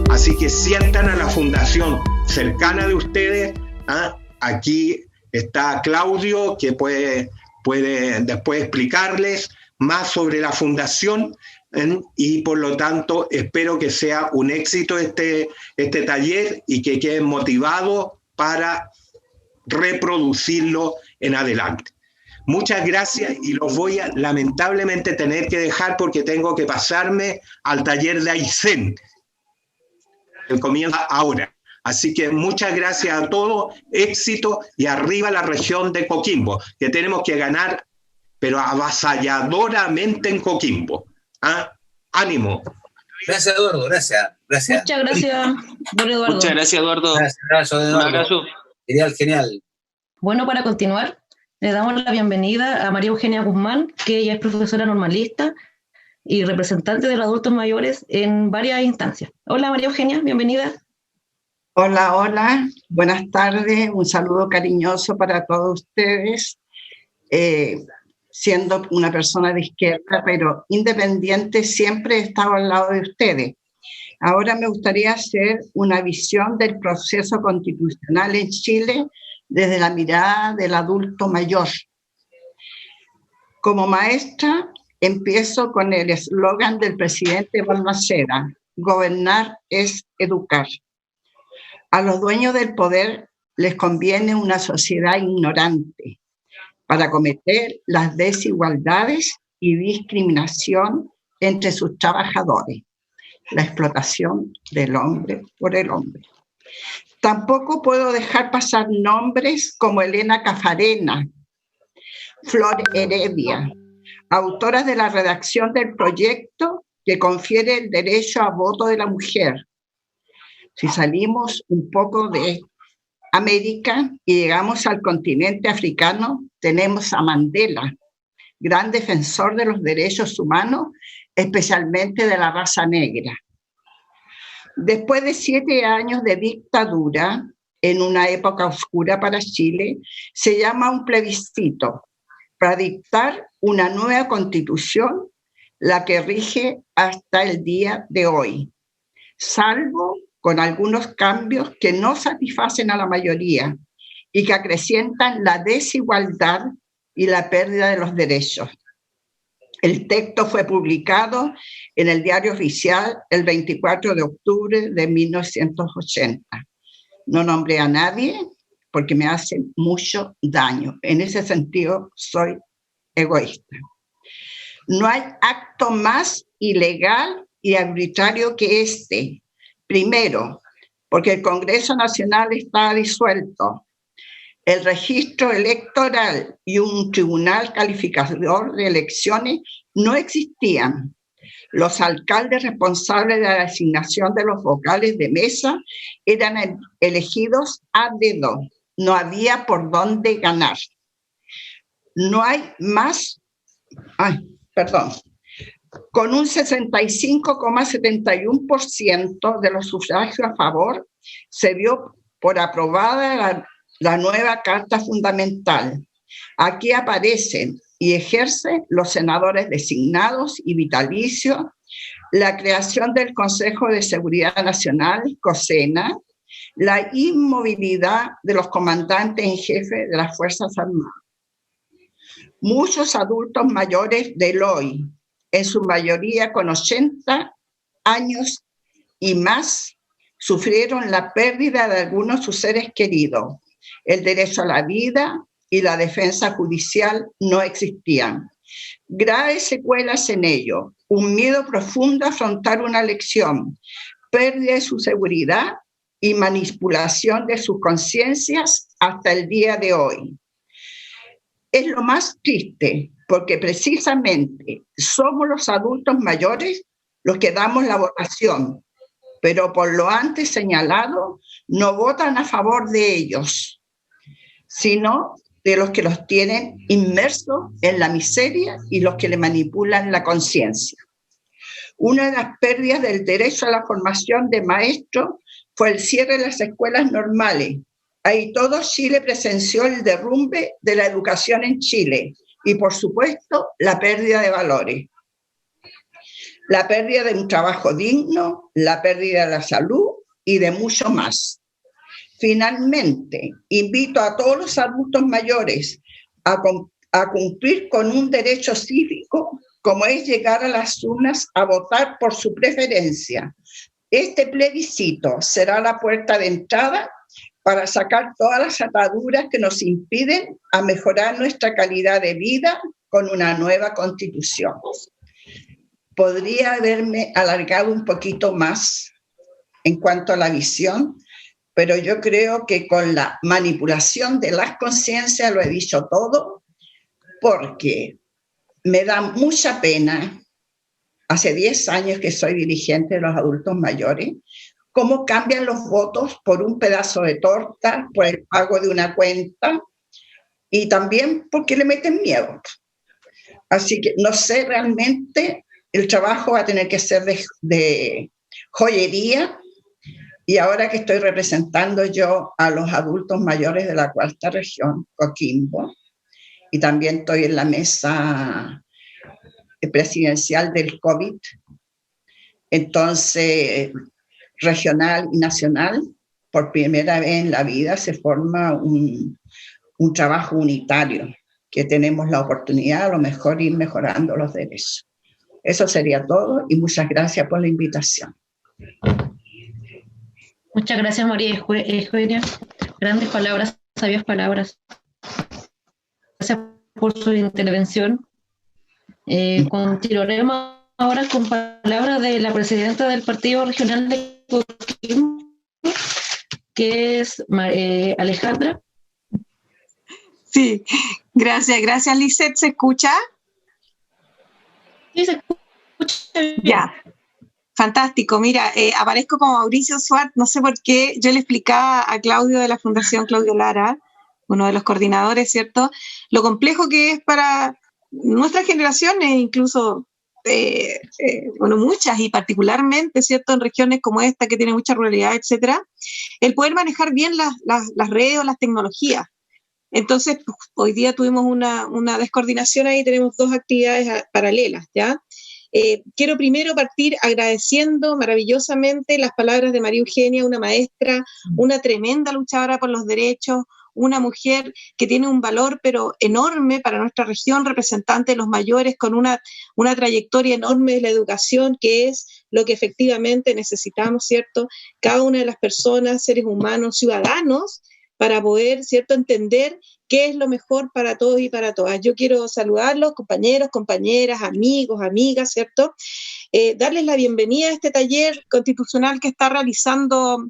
Así que sientan a la fundación cercana de ustedes. Aquí está Claudio, que puede después explicarles más sobre la fundación, y por lo tanto espero que sea un éxito este taller y que queden motivados para reproducirlo en adelante. Muchas gracias, y los voy a lamentablemente tener que dejar porque tengo que pasarme al taller de Aysén, que comienza ahora. Así que muchas gracias a todos, éxito, y arriba la región de Coquimbo, que tenemos que ganar, pero avasalladoramente en Coquimbo. ¡Ánimo! Gracias, Eduardo, gracias. Muchas gracias, don Eduardo. Muchas gracias, Eduardo. Gracias, Eduardo. Un abrazo. Genial. Bueno, para continuar, le damos la bienvenida a María Eugenia Guzmán, que ella es profesora normalista y representante de los adultos mayores en varias instancias. Hola, María Eugenia, bienvenida. Hola, buenas tardes, un saludo cariñoso para todos ustedes. Siendo una persona de izquierda, pero independiente, siempre he estado al lado de ustedes. Ahora me gustaría hacer una visión del proceso constitucional en Chile desde la mirada del adulto mayor. Como maestra, empiezo con el eslogan del presidente Balmaceda: gobernar es educar. A los dueños del poder les conviene una sociedad ignorante para cometer las desigualdades y discriminación entre sus trabajadores, la explotación del hombre por el hombre. Tampoco puedo dejar pasar nombres como Elena Cafarena, Flor Heredia, autoras de la redacción del proyecto que confiere el derecho a voto de la mujer. Si salimos un poco de América y llegamos al continente africano, tenemos a Mandela, gran defensor de los derechos humanos, especialmente de la raza negra. Después de 7 años de dictadura, en una época oscura para Chile, se llama un plebiscito para dictar una nueva constitución, la que rige hasta el día de hoy, salvo con algunos cambios que no satisfacen a la mayoría y que acrecientan la desigualdad y la pérdida de los derechos. El texto fue publicado en el Diario Oficial el 24 de octubre de 1980. No nombré a nadie porque me hace mucho daño. En ese sentido, soy egoísta. No hay acto más ilegal y arbitrario que este. Primero, porque el Congreso Nacional está disuelto. El registro electoral y un tribunal calificador de elecciones no existían. Los alcaldes responsables de la designación de los vocales de mesa eran elegidos a dedo. No había por dónde ganar. No hay más... Con un 65,71% de los sufragios a favor, se dio por aprobada la nueva Carta Fundamental. Aquí aparecen y ejercen los senadores designados y vitalicios, la creación del Consejo de Seguridad Nacional, COSENA, la inmovilidad de los comandantes en jefe de las Fuerzas Armadas. Muchos adultos mayores del hoy, en su mayoría con 80 años y más, sufrieron la pérdida de algunos de sus seres queridos. El derecho a la vida y la defensa judicial no existían. Graves secuelas en ello, un miedo profundo a afrontar una elección, pérdida de su seguridad y manipulación de sus conciencias hasta el día de hoy. Es lo más triste, porque precisamente somos los adultos mayores los que damos la votación, pero por lo antes señalado, no votan a favor de ellos, sino de los que los tienen inmersos en la miseria y los que le manipulan la conciencia. Una de las pérdidas del derecho a la formación de maestros fue el cierre de las escuelas normales. Ahí todo Chile presenció el derrumbe de la educación en Chile y, por supuesto, la pérdida de valores. La pérdida de un trabajo digno, la pérdida de la salud y de mucho más. Finalmente, invito a todos los adultos mayores a cumplir con un derecho cívico, como es llegar a las urnas a votar por su preferencia. Este plebiscito será la puerta de entrada para sacar todas las ataduras que nos impiden a mejorar nuestra calidad de vida con una nueva constitución. Podría haberme alargado un poquito más en cuanto a la visión, pero yo creo que con la manipulación de las conciencias lo he dicho todo, porque me da mucha pena, hace 10 años que soy dirigente de los adultos mayores, cómo cambian los votos por un pedazo de torta, por el pago de una cuenta, y también porque le meten miedo. Así que no sé, realmente el trabajo va a tener que ser de joyería, y ahora que estoy representando yo a los adultos mayores de la cuarta región, Coquimbo, y también estoy en la mesa presidencial del COVID, entonces regional y nacional, por primera vez en la vida se forma un trabajo unitario, que tenemos la oportunidad a lo mejor ir mejorando los derechos. Eso sería todo y muchas gracias por la invitación. Muchas gracias, María Eugenia. Grandes palabras, sabias palabras. Gracias por su intervención. Continuaremos ahora con palabras de la presidenta del Partido Regional de Coquimbo, que es Alejandra. Sí, gracias, Lisette. ¿Se escucha? Sí, se escucha bien. Ya, fantástico. Mira, aparezco como Mauricio Suárez, no sé por qué. Yo le explicaba a Claudio de la Fundación Claudio Lara, uno de los coordinadores, ¿cierto?, lo complejo que es para nuestras generaciones, incluso, muchas, y particularmente, ¿cierto?, en regiones como esta, que tiene mucha ruralidad, etcétera, el poder manejar bien las redes o las tecnologías. Entonces, hoy día tuvimos una descoordinación ahí, tenemos dos actividades paralelas, ¿ya? Quiero primero partir agradeciendo maravillosamente las palabras de María Eugenia, una maestra, una tremenda luchadora por los derechos, una mujer que tiene un valor pero enorme para nuestra región, representante de los mayores, con una trayectoria enorme de la educación, que es lo que efectivamente necesitamos, ¿cierto? Cada una de las personas, seres humanos, ciudadanos, para poder, ¿cierto?, entender qué es lo mejor para todos y para todas. Yo quiero saludarlos, compañeros, compañeras, amigos, amigas, ¿cierto? Darles la bienvenida a este taller constitucional que está realizando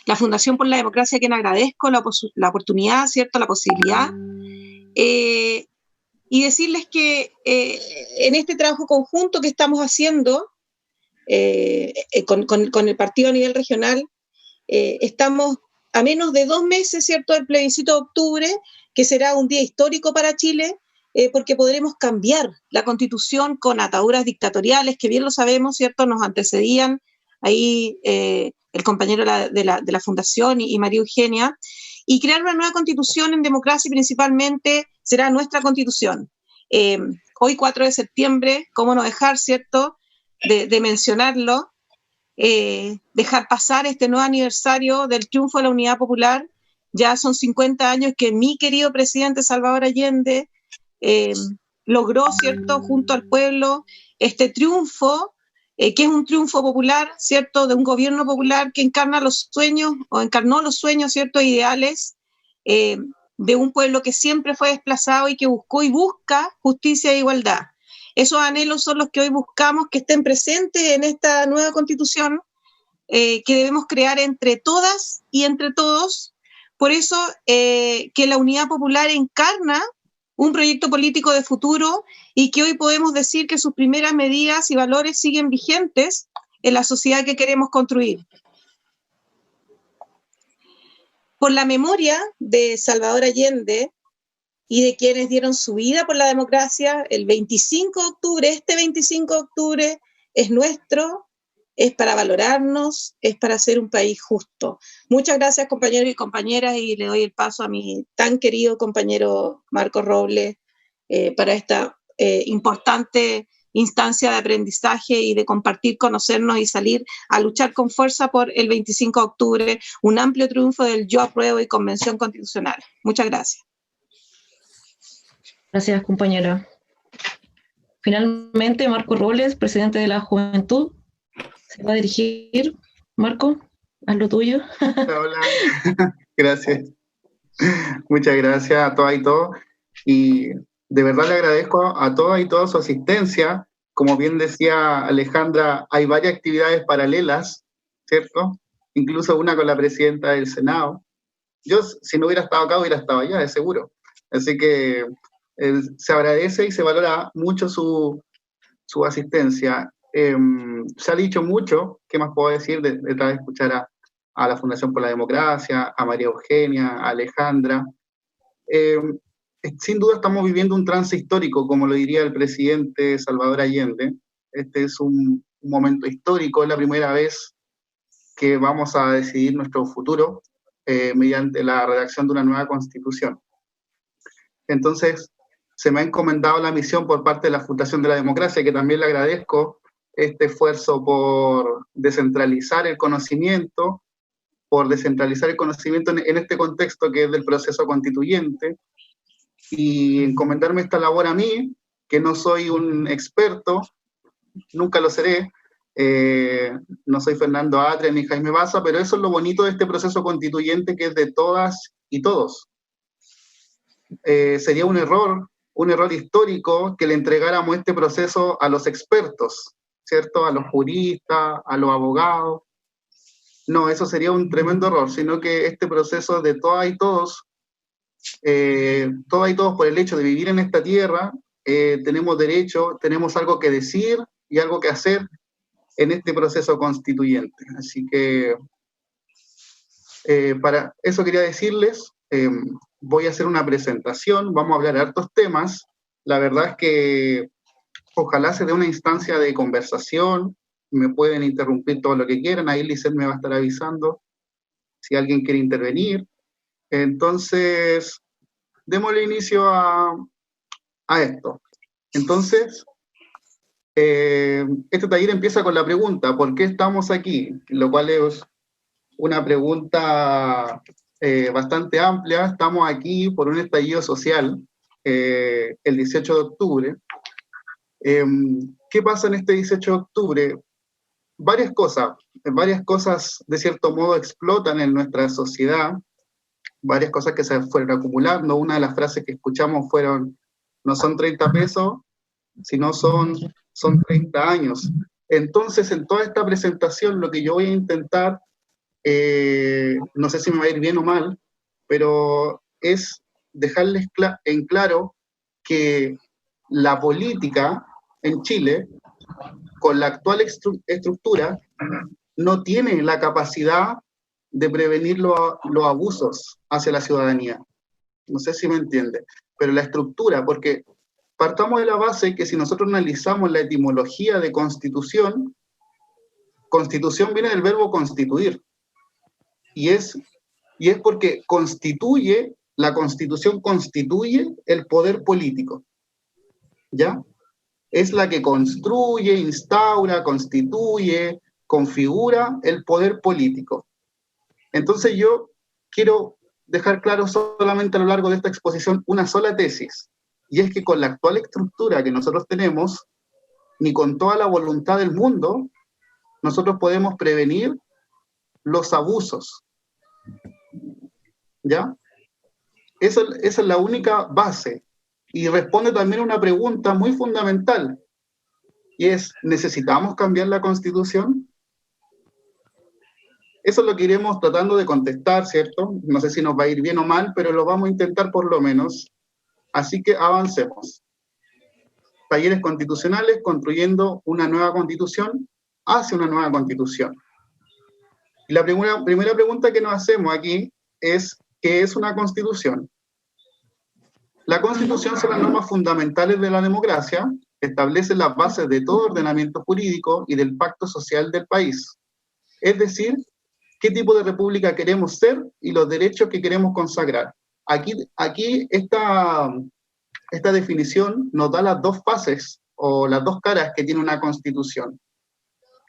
la Fundación por la Democracia, a quien agradezco la oportunidad, ¿cierto?, la posibilidad. Y decirles que en este trabajo conjunto que estamos haciendo con el partido a nivel regional, estamos a menos de 2 meses, ¿cierto?, del plebiscito de octubre, que será un día histórico para Chile, porque podremos cambiar la Constitución con ataduras dictatoriales, que bien lo sabemos, ¿cierto?, nos antecedían ahí el compañero de la Fundación y María Eugenia, y crear una nueva Constitución en democracia, y principalmente será nuestra Constitución. Hoy, 4 de septiembre, cómo no dejar, ¿cierto?, de mencionarlo, dejar pasar este nuevo aniversario del triunfo de la Unidad Popular. Ya son 50 años que mi querido presidente Salvador Allende logró, ¿cierto?, junto al pueblo, este triunfo, que es un triunfo popular, ¿cierto?, de un gobierno popular que encarnó los sueños, ¿cierto?, ideales de un pueblo que siempre fue desplazado y que buscó y busca justicia e igualdad. Esos anhelos son los que hoy buscamos que estén presentes en esta nueva Constitución que debemos crear entre todas y entre todos. Por eso que la Unidad Popular encarna un proyecto político de futuro y que hoy podemos decir que sus primeras medidas y valores siguen vigentes en la sociedad que queremos construir. Por la memoria de Salvador Allende y de quienes dieron su vida por la democracia, el 25 de octubre, es nuestro, es para valorarnos, es para ser un país justo. Muchas gracias, compañeros y compañeras, y le doy el paso a mi tan querido compañero Marco Robles para esta importante instancia de aprendizaje y de compartir, conocernos y salir a luchar con fuerza por el 25 de octubre, un amplio triunfo del Yo Apruebo y Convención Constitucional. Muchas gracias. Gracias, compañera. Finalmente, Marco Robles, presidente de la Juventud, se va a dirigir. Marco, haz lo tuyo. Hola, gracias. Muchas gracias a todas y todos. Y de verdad le agradezco a todas y toda su asistencia. Como bien decía Alejandra, hay varias actividades paralelas, ¿cierto? Incluso una con la presidenta del Senado. Yo, si no hubiera estado acá, hubiera estado allá, de seguro. Así que se agradece y se valora mucho su asistencia. Se ha dicho mucho, ¿qué más puedo decir? Detrás de escuchar a la Fundación por la Democracia, a María Eugenia, a Alejandra. Sin duda estamos viviendo un trance histórico, como lo diría el presidente Salvador Allende. Este es un momento histórico, es la primera vez que vamos a decidir nuestro futuro mediante la redacción de una nueva constitución. Entonces, se me ha encomendado la misión por parte de la Fundación de la Democracia, que también le agradezco este esfuerzo por descentralizar el conocimiento, en este contexto que es del proceso constituyente, y encomendarme esta labor a mí, que no soy un experto, nunca lo seré, no soy Fernando Atria ni Jaime Baza, pero eso es lo bonito de este proceso constituyente, que es de todas y todos. Sería un error histórico que le entregáramos este proceso a los expertos, ¿cierto? A los juristas, a los abogados. No, eso sería un tremendo error, sino que este proceso de todas y todos por el hecho de vivir en esta tierra, tenemos derecho, tenemos algo que decir y algo que hacer en este proceso constituyente. Así que para eso quería decirles, voy a hacer una presentación, vamos a hablar de hartos temas. La verdad es que ojalá se dé una instancia de conversación, me pueden interrumpir todo lo que quieran, ahí Lisset me va a estar avisando si alguien quiere intervenir. Entonces, démosle inicio a esto. Entonces, este taller empieza con la pregunta, ¿por qué estamos aquí? Lo cual es una pregunta bastante amplia. Estamos aquí por un estallido social el 18 de octubre. ¿Qué pasa en este 18 de octubre? Varias cosas de cierto modo explotan en nuestra sociedad, varias cosas que se fueron acumulando. Una de las frases que escuchamos fueron, no son 30 pesos, sino son 30 años. Entonces, en toda esta presentación, lo que yo voy a intentar, no sé si me va a ir bien o mal, pero es dejarles en claro que la política en Chile, con la actual estructura, no tiene la capacidad de prevenir los abusos hacia la ciudadanía. No sé si me entiende, pero la estructura, porque partamos de la base que si nosotros analizamos la etimología de constitución viene del verbo constituir, y es porque la constitución constituye el poder político, ¿ya? Es la que construye, instaura, constituye, configura el poder político. Entonces yo quiero dejar claro solamente a lo largo de esta exposición una sola tesis, y es que con la actual estructura que nosotros tenemos, ni con toda la voluntad del mundo, nosotros podemos prevenir los abusos, ¿ya? Esa es la única base, y responde también a una pregunta muy fundamental, y es, ¿necesitamos cambiar la Constitución? Eso es lo que iremos tratando de contestar, ¿cierto? No sé si nos va a ir bien o mal, pero lo vamos a intentar por lo menos. Así que avancemos. Talleres constitucionales, construyendo una nueva Constitución hacia una nueva Constitución. Y la primera pregunta que nos hacemos aquí es, ¿qué es una Constitución? La Constitución son las normas fundamentales de la democracia establece las bases de todo ordenamiento jurídico y del pacto social del país. Es decir, qué tipo de república queremos ser y los derechos que queremos consagrar. Aquí esta definición nos da las dos fases o las dos caras que tiene una constitución.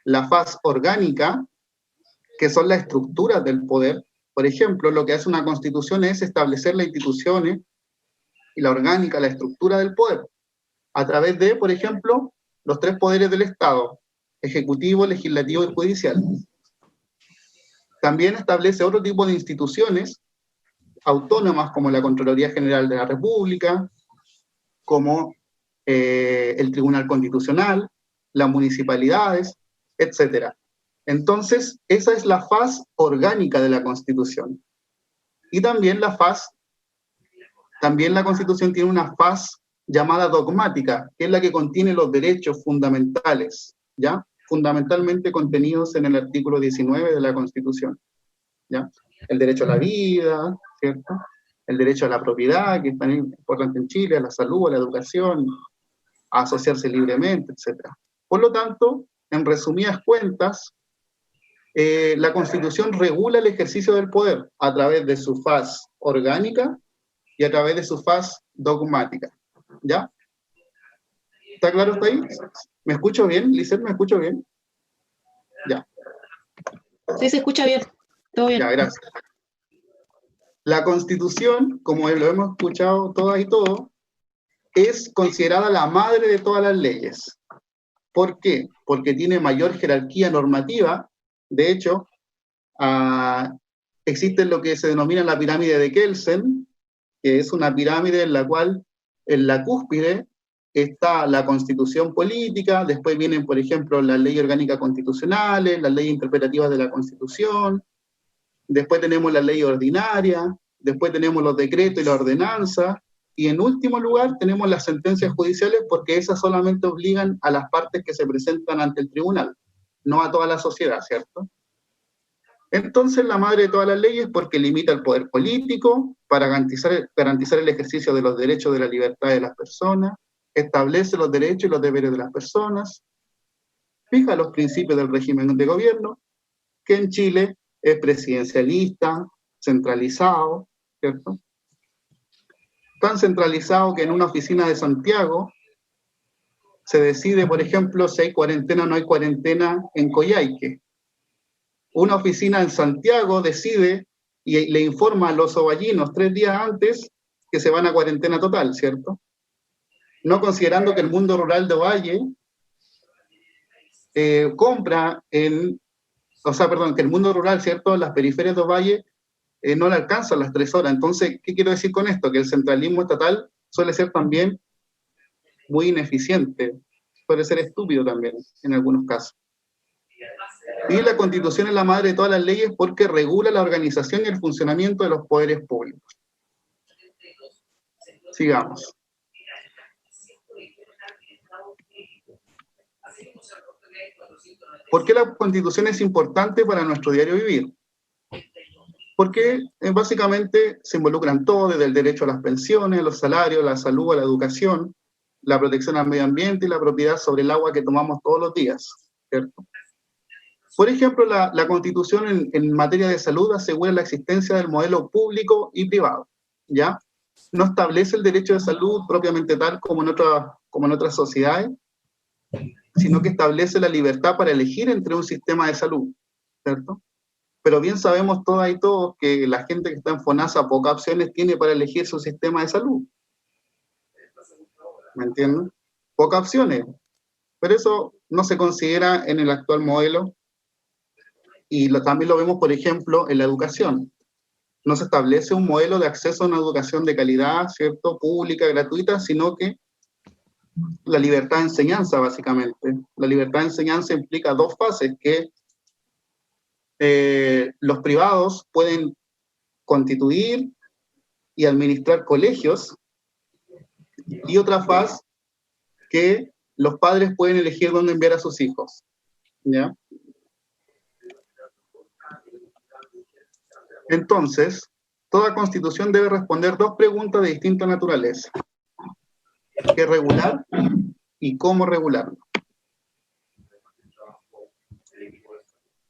La faz orgánica, que son las estructuras del poder. Por ejemplo, lo que hace una constitución es establecer las instituciones y la orgánica, la estructura del poder, a través de, por ejemplo, los tres poderes del Estado, ejecutivo, legislativo y judicial. También establece otro tipo de instituciones autónomas, como la Contraloría General de la República, como el Tribunal Constitucional, las municipalidades, etc. Entonces, esa es la faz orgánica de la Constitución. Y también la Constitución tiene una faz llamada dogmática, que es la que contiene los derechos fundamentales, ¿ya? Fundamentalmente contenidos en el artículo 19 de la Constitución, ¿ya? El derecho a la vida, ¿cierto? El derecho a la propiedad, que es tan importante en Chile, a la salud, a la educación, a asociarse libremente, etc. Por lo tanto, en resumidas cuentas, la Constitución regula el ejercicio del poder a través de su faz orgánica y a través de su faz dogmática, ¿ya? ¿Está claro hasta ahí? ¿Me escucho bien? Lisette, ¿me escucho bien? Ya. Sí, se escucha bien. Todo bien. Ya, gracias. La Constitución, como lo hemos escuchado todas y todos, es considerada la madre de todas las leyes. ¿Por qué? Porque tiene mayor jerarquía normativa. De hecho, existe lo que se denomina la pirámide de Kelsen, que es una pirámide en la cual en la cúspide está la Constitución política, después vienen, por ejemplo, las leyes orgánicas constitucionales, las leyes interpretativas de la Constitución, después tenemos la ley ordinaria, después tenemos los decretos y la ordenanza, y en último lugar tenemos las sentencias judiciales, porque esas solamente obligan a las partes que se presentan ante el tribunal, no a toda la sociedad, ¿cierto? Entonces, la madre de todas las leyes, porque limita el poder político para garantizar el ejercicio de los derechos de la libertad de las personas, establece los derechos y los deberes de las personas, fija los principios del régimen de gobierno, que en Chile es presidencialista, centralizado, ¿cierto? Tan centralizado que en una oficina de Santiago se decide, por ejemplo, si hay cuarentena o no hay cuarentena en Coyhaique. Una oficina en Santiago decide y le informa a los ovallinos 3 días antes que se van a cuarentena total, ¿cierto? No considerando que el mundo rural de Ovalle compra que el mundo rural, ¿cierto? Las periferias de Ovalle no le alcanzan las 3 horas. Entonces, ¿qué quiero decir con esto? Que el centralismo estatal suele ser también muy ineficiente, suele ser estúpido también, en algunos casos. Y la Constitución es la madre de todas las leyes porque regula la organización y el funcionamiento de los poderes públicos. Sigamos. ¿Por qué la Constitución es importante para nuestro diario vivir? Porque básicamente se involucran todo, desde el derecho a las pensiones, los salarios, la salud, a la educación, la protección al medio ambiente y la propiedad sobre el agua que tomamos todos los días, ¿cierto? Por ejemplo, la Constitución en materia de salud asegura la existencia del modelo público y privado, ¿ya? No establece el derecho de salud propiamente tal como en otras sociedades, sino que establece la libertad para elegir entre un sistema de salud, ¿cierto? Pero bien sabemos todas y todos que la gente que está en FONASA pocas opciones tiene para elegir su sistema de salud. ¿Me entienden? Pocas opciones. Pero eso no se considera en el actual modelo. Y también lo vemos, por ejemplo, en la educación. No se establece un modelo de acceso a una educación de calidad, ¿cierto? Pública, gratuita, sino que la libertad de enseñanza, básicamente. La libertad de enseñanza implica 2 fases, que los privados pueden constituir y administrar colegios, y otra fase que los padres pueden elegir dónde enviar a sus hijos, ¿ya? Entonces, toda constitución debe responder 2 preguntas de distinta naturaleza. ¿Qué es regular y cómo regularlo.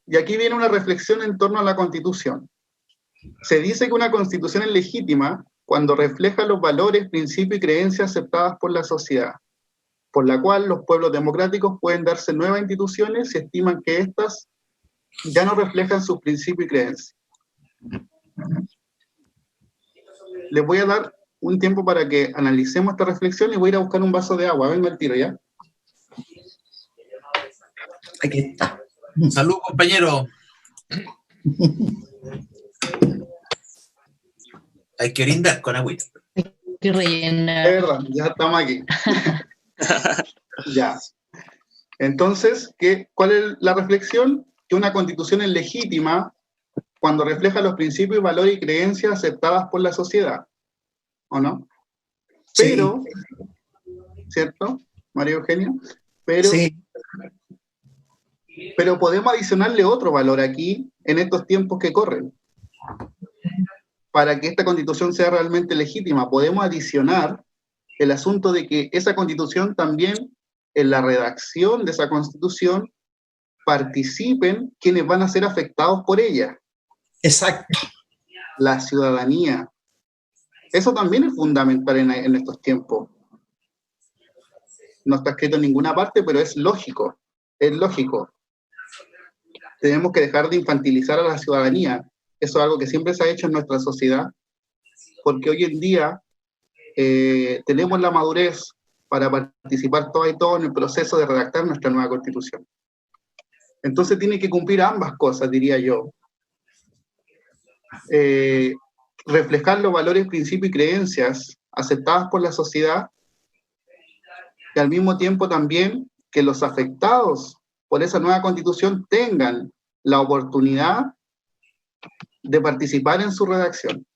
Y aquí viene una reflexión en torno a la Constitución. Se dice que una Constitución es legítima cuando refleja los valores, principios y creencias aceptadas por la sociedad, por la cual los pueblos democráticos pueden darse nuevas instituciones si estiman que éstas ya no reflejan sus principios y creencias. Les voy a dar un tiempo para que analicemos esta reflexión y voy a ir a buscar un vaso de agua. Venga al tiro, ¿ya? Aquí está. Salud, compañero. Hay que brindar con agüita. Que Es rellenar. verdad, ya estamos aquí. Ya. Entonces, ¿cuál es la reflexión? Que una constitución es legítima cuando refleja los principios, valores y creencias aceptadas por la sociedad. ¿O no? Pero, ¿cierto, María Eugenia? Pero, Sí. pero podemos adicionarle otro valor aquí, en estos tiempos que corren. Para que esta constitución sea realmente legítima, podemos adicionar el asunto de que esa constitución también, en la redacción de esa constitución, participen quienes van a ser afectados por ella. Exacto. La ciudadanía. Eso también es fundamental en estos tiempos. No está escrito en ninguna parte, pero es lógico. Es lógico. Tenemos que dejar de infantilizar a la ciudadanía. Eso es algo que siempre se ha hecho en nuestra sociedad, porque hoy en día tenemos la madurez para participar todas y todos en el proceso de redactar nuestra nueva Constitución. Entonces tiene que cumplir ambas cosas, diría yo. Reflejar los valores, principios y creencias aceptadas por la sociedad, y al mismo tiempo también que los afectados por esa nueva Constitución tengan la oportunidad de participar en su redacción.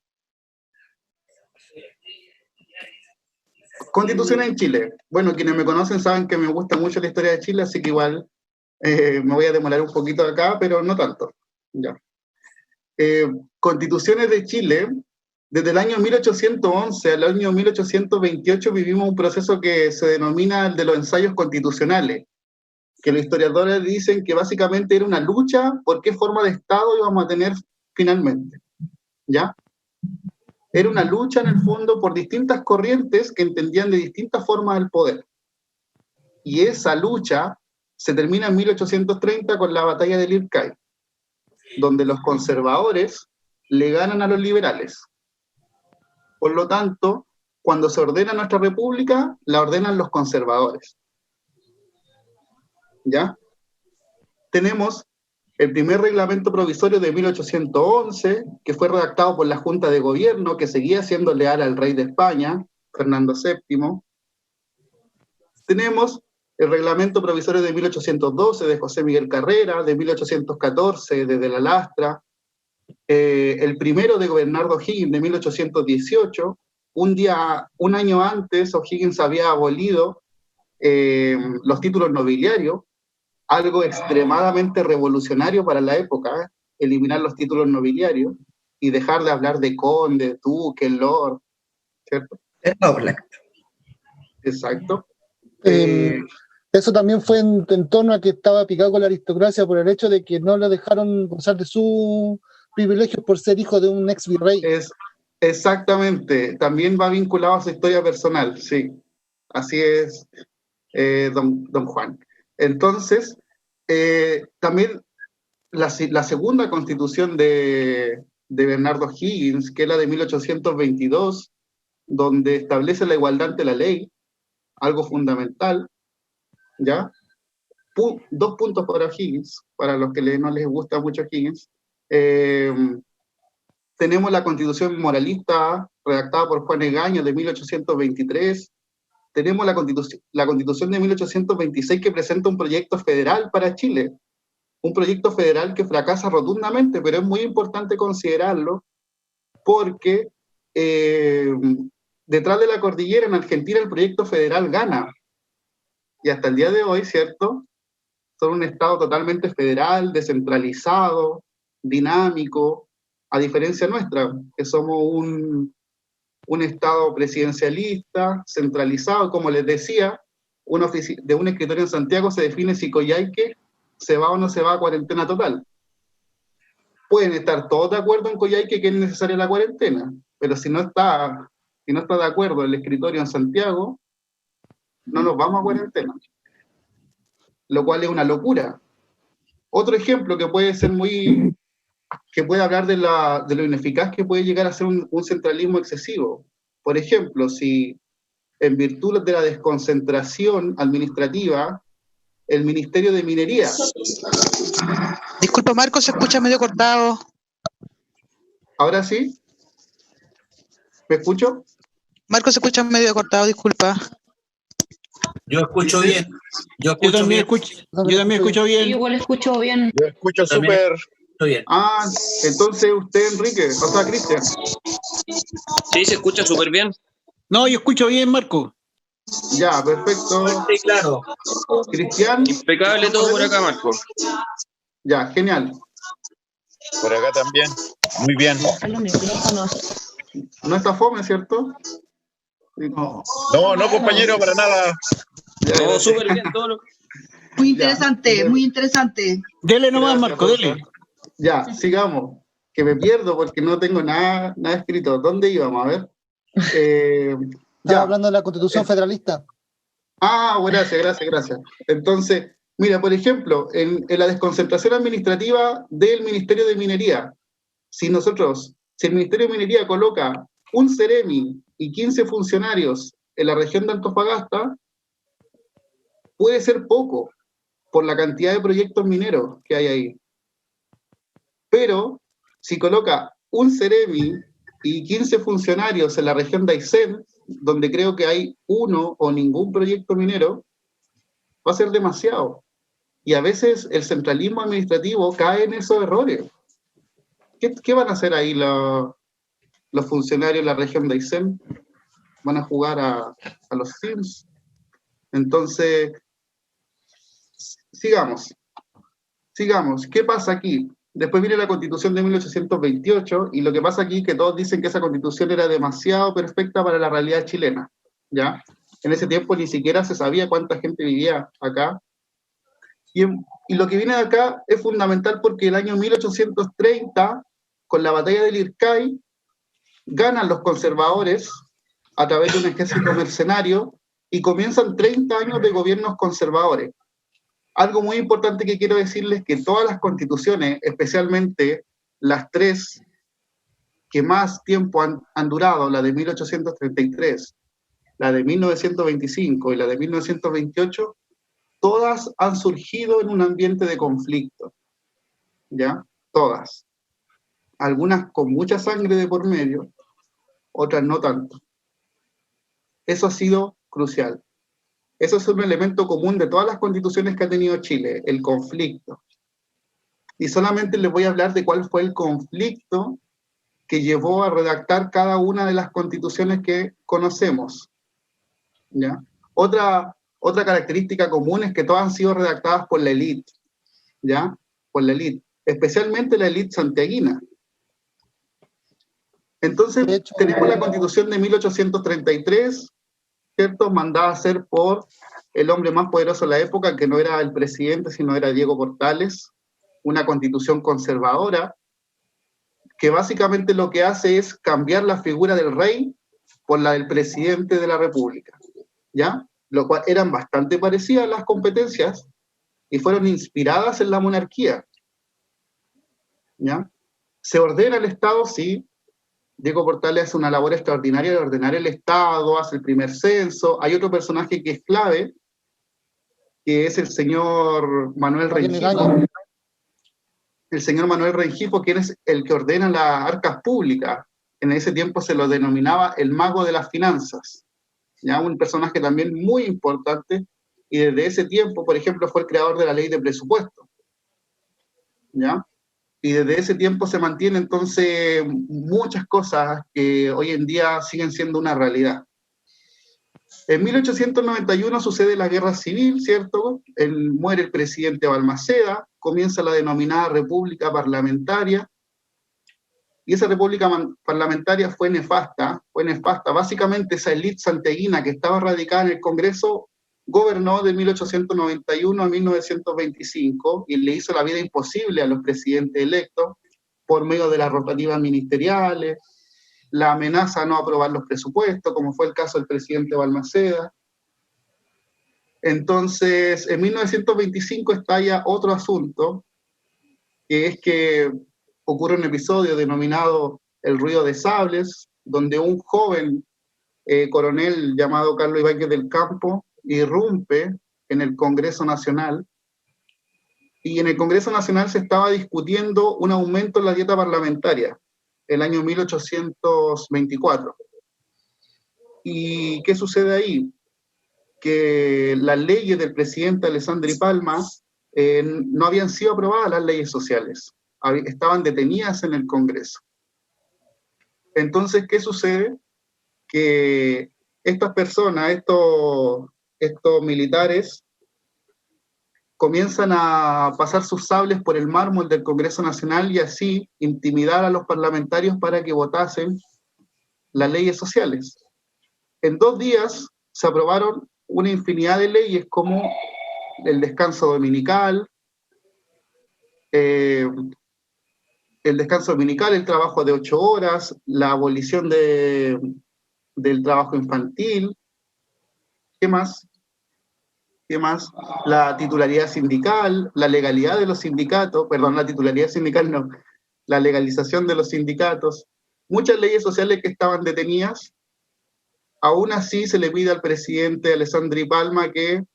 Constitución en Chile. Bueno, quienes me conocen saben que me gusta mucho la historia de Chile, así que igual me voy a demorar un poquito acá, pero no tanto. Ya. Constituciones de Chile, desde el año 1811 al año 1828 vivimos un proceso que se denomina el de los ensayos constitucionales, que los historiadores dicen que básicamente era una lucha por qué forma de Estado íbamos a tener finalmente, ¿ya? Era una lucha en el fondo por distintas corrientes que entendían de distintas formas el poder. Y esa lucha se termina en 1830 con la batalla de Lircay, donde los conservadores le ganan a los liberales. Por lo tanto, cuando se ordena nuestra república, la ordenan los conservadores. ¿Ya? Tenemos el primer reglamento provisorio de 1811, que fue redactado por la Junta de Gobierno, que seguía siendo leal al rey de España, Fernando VII. Tenemos el reglamento provisorio de 1812 de José Miguel Carrera, de 1814 de la Lastra, el primero de Bernardo O'Higgins de 1818. Un año antes, O'Higgins había abolido los títulos nobiliarios, algo extremadamente revolucionario para la época, eliminar los títulos nobiliarios y dejar de hablar de conde, duque, lord, ¿cierto? Es noble. Exacto. Eso también fue en torno a que estaba picado con la aristocracia por el hecho de que no lo dejaron gozar de sus privilegios por ser hijo de un ex virrey. Exactamente, también va vinculado a su historia personal, sí. Así es, don Juan. Entonces, también la segunda constitución de Bernardo O'Higgins, que es la de 1822, donde establece la igualdad ante la ley, algo fundamental, ¿ya? 2 puntos para O'Higgins, para los que no les gusta mucho O'Higgins. Tenemos la constitución moralista redactada por Juan Egaña de 1823. Tenemos la constitución de 1826 que presenta un proyecto federal para Chile, un proyecto federal que fracasa rotundamente, pero es muy importante considerarlo porque detrás de la cordillera en Argentina el proyecto federal gana, y hasta el día de hoy, ¿cierto?, son un estado totalmente federal, descentralizado, dinámico, a diferencia nuestra, que somos un estado presidencialista, centralizado, como les decía, de un escritorio en Santiago se define si Coyhaique se va o no se va a cuarentena total. Pueden estar todos de acuerdo en Coyhaique que es necesaria la cuarentena, pero si no está de acuerdo el escritorio en Santiago, no nos vamos a cuarentena, lo cual es una locura. Otro ejemplo que puede ser que puede hablar de lo ineficaz que puede llegar a ser un centralismo excesivo. Por ejemplo, si en virtud de la desconcentración administrativa, el Ministerio de Minería... Disculpa, Marco, se escucha medio cortado. ¿Ahora sí? ¿Me escucho? Marco, se escucha medio cortado, disculpa. Yo escucho bien. Yo también escucho bien. Yo igual escucho bien. Yo escucho súper bien. Ah, entonces usted, Enrique, o sea, Cristian. Sí, se escucha súper bien. No, yo escucho bien, Marco. Ya, perfecto. Sí, claro. Cristian. Impecable todo por acá, Marco. Ya, genial. por acá también. Muy bien. No está fome, ¿cierto? No, compañero, para nada. No, súper bien todo. Muy interesante, muy interesante. Dele nomás, Marco, dele. Ya, sigamos. Que me pierdo porque no tengo nada escrito. ¿Dónde íbamos? A ver. Estaba hablando de la Constitución Federalista. Ah, gracias. Entonces, mira, por ejemplo, en la desconcentración administrativa del Ministerio de Minería, si el Ministerio de Minería coloca un Ceremi y 15 funcionarios en la región de Antofagasta, puede ser poco por la cantidad de proyectos mineros que hay ahí. Pero, si coloca un Ceremi y 15 funcionarios en la región de Aysén, donde creo que hay uno o ningún proyecto minero, va a ser demasiado. Y a veces el centralismo administrativo cae en esos errores. ¿Qué van a hacer ahí los funcionarios en la región de Aysén? ¿Van a jugar a los Sims? Entonces, sigamos. ¿Qué pasa aquí? Después viene la Constitución de 1828, y lo que pasa aquí es que todos dicen que esa Constitución era demasiado perfecta para la realidad chilena, ¿ya? En ese tiempo ni siquiera se sabía cuánta gente vivía acá. Y lo que viene de acá es fundamental porque el año 1830, con la batalla del Ircay, ganan los conservadores a través de un ejército mercenario y comienzan 30 años de gobiernos conservadores. Algo muy importante que quiero decirles es que todas las constituciones, especialmente las tres que más tiempo han durado, la de 1833, la de 1925 y la de 1928, todas han surgido en un ambiente de conflicto, ¿ya? Todas. Algunas con mucha sangre de por medio, otras no tanto. Eso ha sido crucial. Eso es un elemento común de todas las constituciones que ha tenido Chile, el conflicto. Y solamente les voy a hablar de cuál fue el conflicto que llevó a redactar cada una de las constituciones que conocemos, ¿ya? Otra característica común es que todas han sido redactadas por la élite, ¿ya? Por la élite, especialmente la élite santiaguina. Entonces, tenemos la Constitución de 1833, ¿cierto? Mandada a hacer por el hombre más poderoso de la época, que no era el presidente, sino era Diego Portales, una constitución conservadora, que básicamente lo que hace es cambiar la figura del rey por la del presidente de la República, ¿ya? Lo cual eran bastante parecidas las competencias y fueron inspiradas en la monarquía, ¿ya? Se ordena el Estado, sí. Diego Portales hace una labor extraordinaria de ordenar el Estado, hace el primer censo. Hay otro personaje que es clave, que es el señor Manuel Rengifo. El señor Manuel Rengifo, quien es el que ordena las arcas públicas. En ese tiempo se lo denominaba el mago de las finanzas, ¿ya? Un personaje también muy importante, y desde ese tiempo, por ejemplo, fue el creador de la ley de presupuesto, ¿ya? Y desde ese tiempo se mantiene entonces muchas cosas que hoy en día siguen siendo una realidad. En 1891 sucede la guerra civil, ¿cierto? Muere el presidente Balmaceda, comienza la denominada República Parlamentaria, y esa República Parlamentaria fue nefasta. Básicamente esa élite santiaguina que estaba radicada en el Congreso gobernó de 1891 a 1925 y le hizo la vida imposible a los presidentes electos por medio de las rotativas ministeriales, la amenaza a no aprobar los presupuestos, como fue el caso del presidente Balmaceda. Entonces, en 1925 estalla otro asunto, que es que ocurre un episodio denominado el ruido de sables, donde un joven coronel llamado Carlos Ibáñez del Campo irrumpe en el Congreso Nacional, y en el Congreso Nacional se estaba discutiendo un aumento en la dieta parlamentaria, el año 1824. ¿Y qué sucede ahí? Que las leyes del presidente Alessandri Palma no habían sido aprobadas, las leyes sociales, estaban detenidas en el Congreso. Entonces, ¿qué sucede? Que estas personas, estos militares, comienzan a pasar sus sables por el mármol del Congreso Nacional y así intimidar a los parlamentarios para que votasen las leyes sociales. En 2 días se aprobaron una infinidad de leyes como el descanso dominical, el trabajo de 8 horas, la abolición del trabajo infantil. ¿Qué más? ¿Qué más? La titularidad sindical, la legalidad de los sindicatos, perdón, la titularidad sindical no, la legalización de los sindicatos, muchas leyes sociales que estaban detenidas. Aún así se le pide al presidente Alessandri Palma que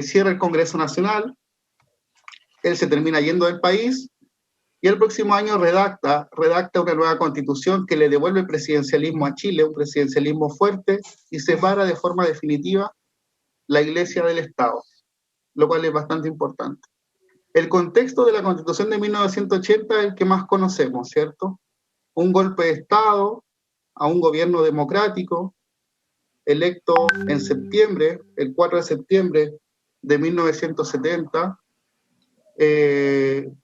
cierre el Congreso Nacional. Él se termina yendo del país y el próximo año redacta una nueva constitución que le devuelve el presidencialismo a Chile, un presidencialismo fuerte, y separa de forma definitiva la Iglesia del Estado, lo cual es bastante importante. El contexto de la Constitución de 1980 es el que más conocemos, ¿cierto? Un golpe de Estado a un gobierno democrático, electo en septiembre, el 4 de septiembre de 1970,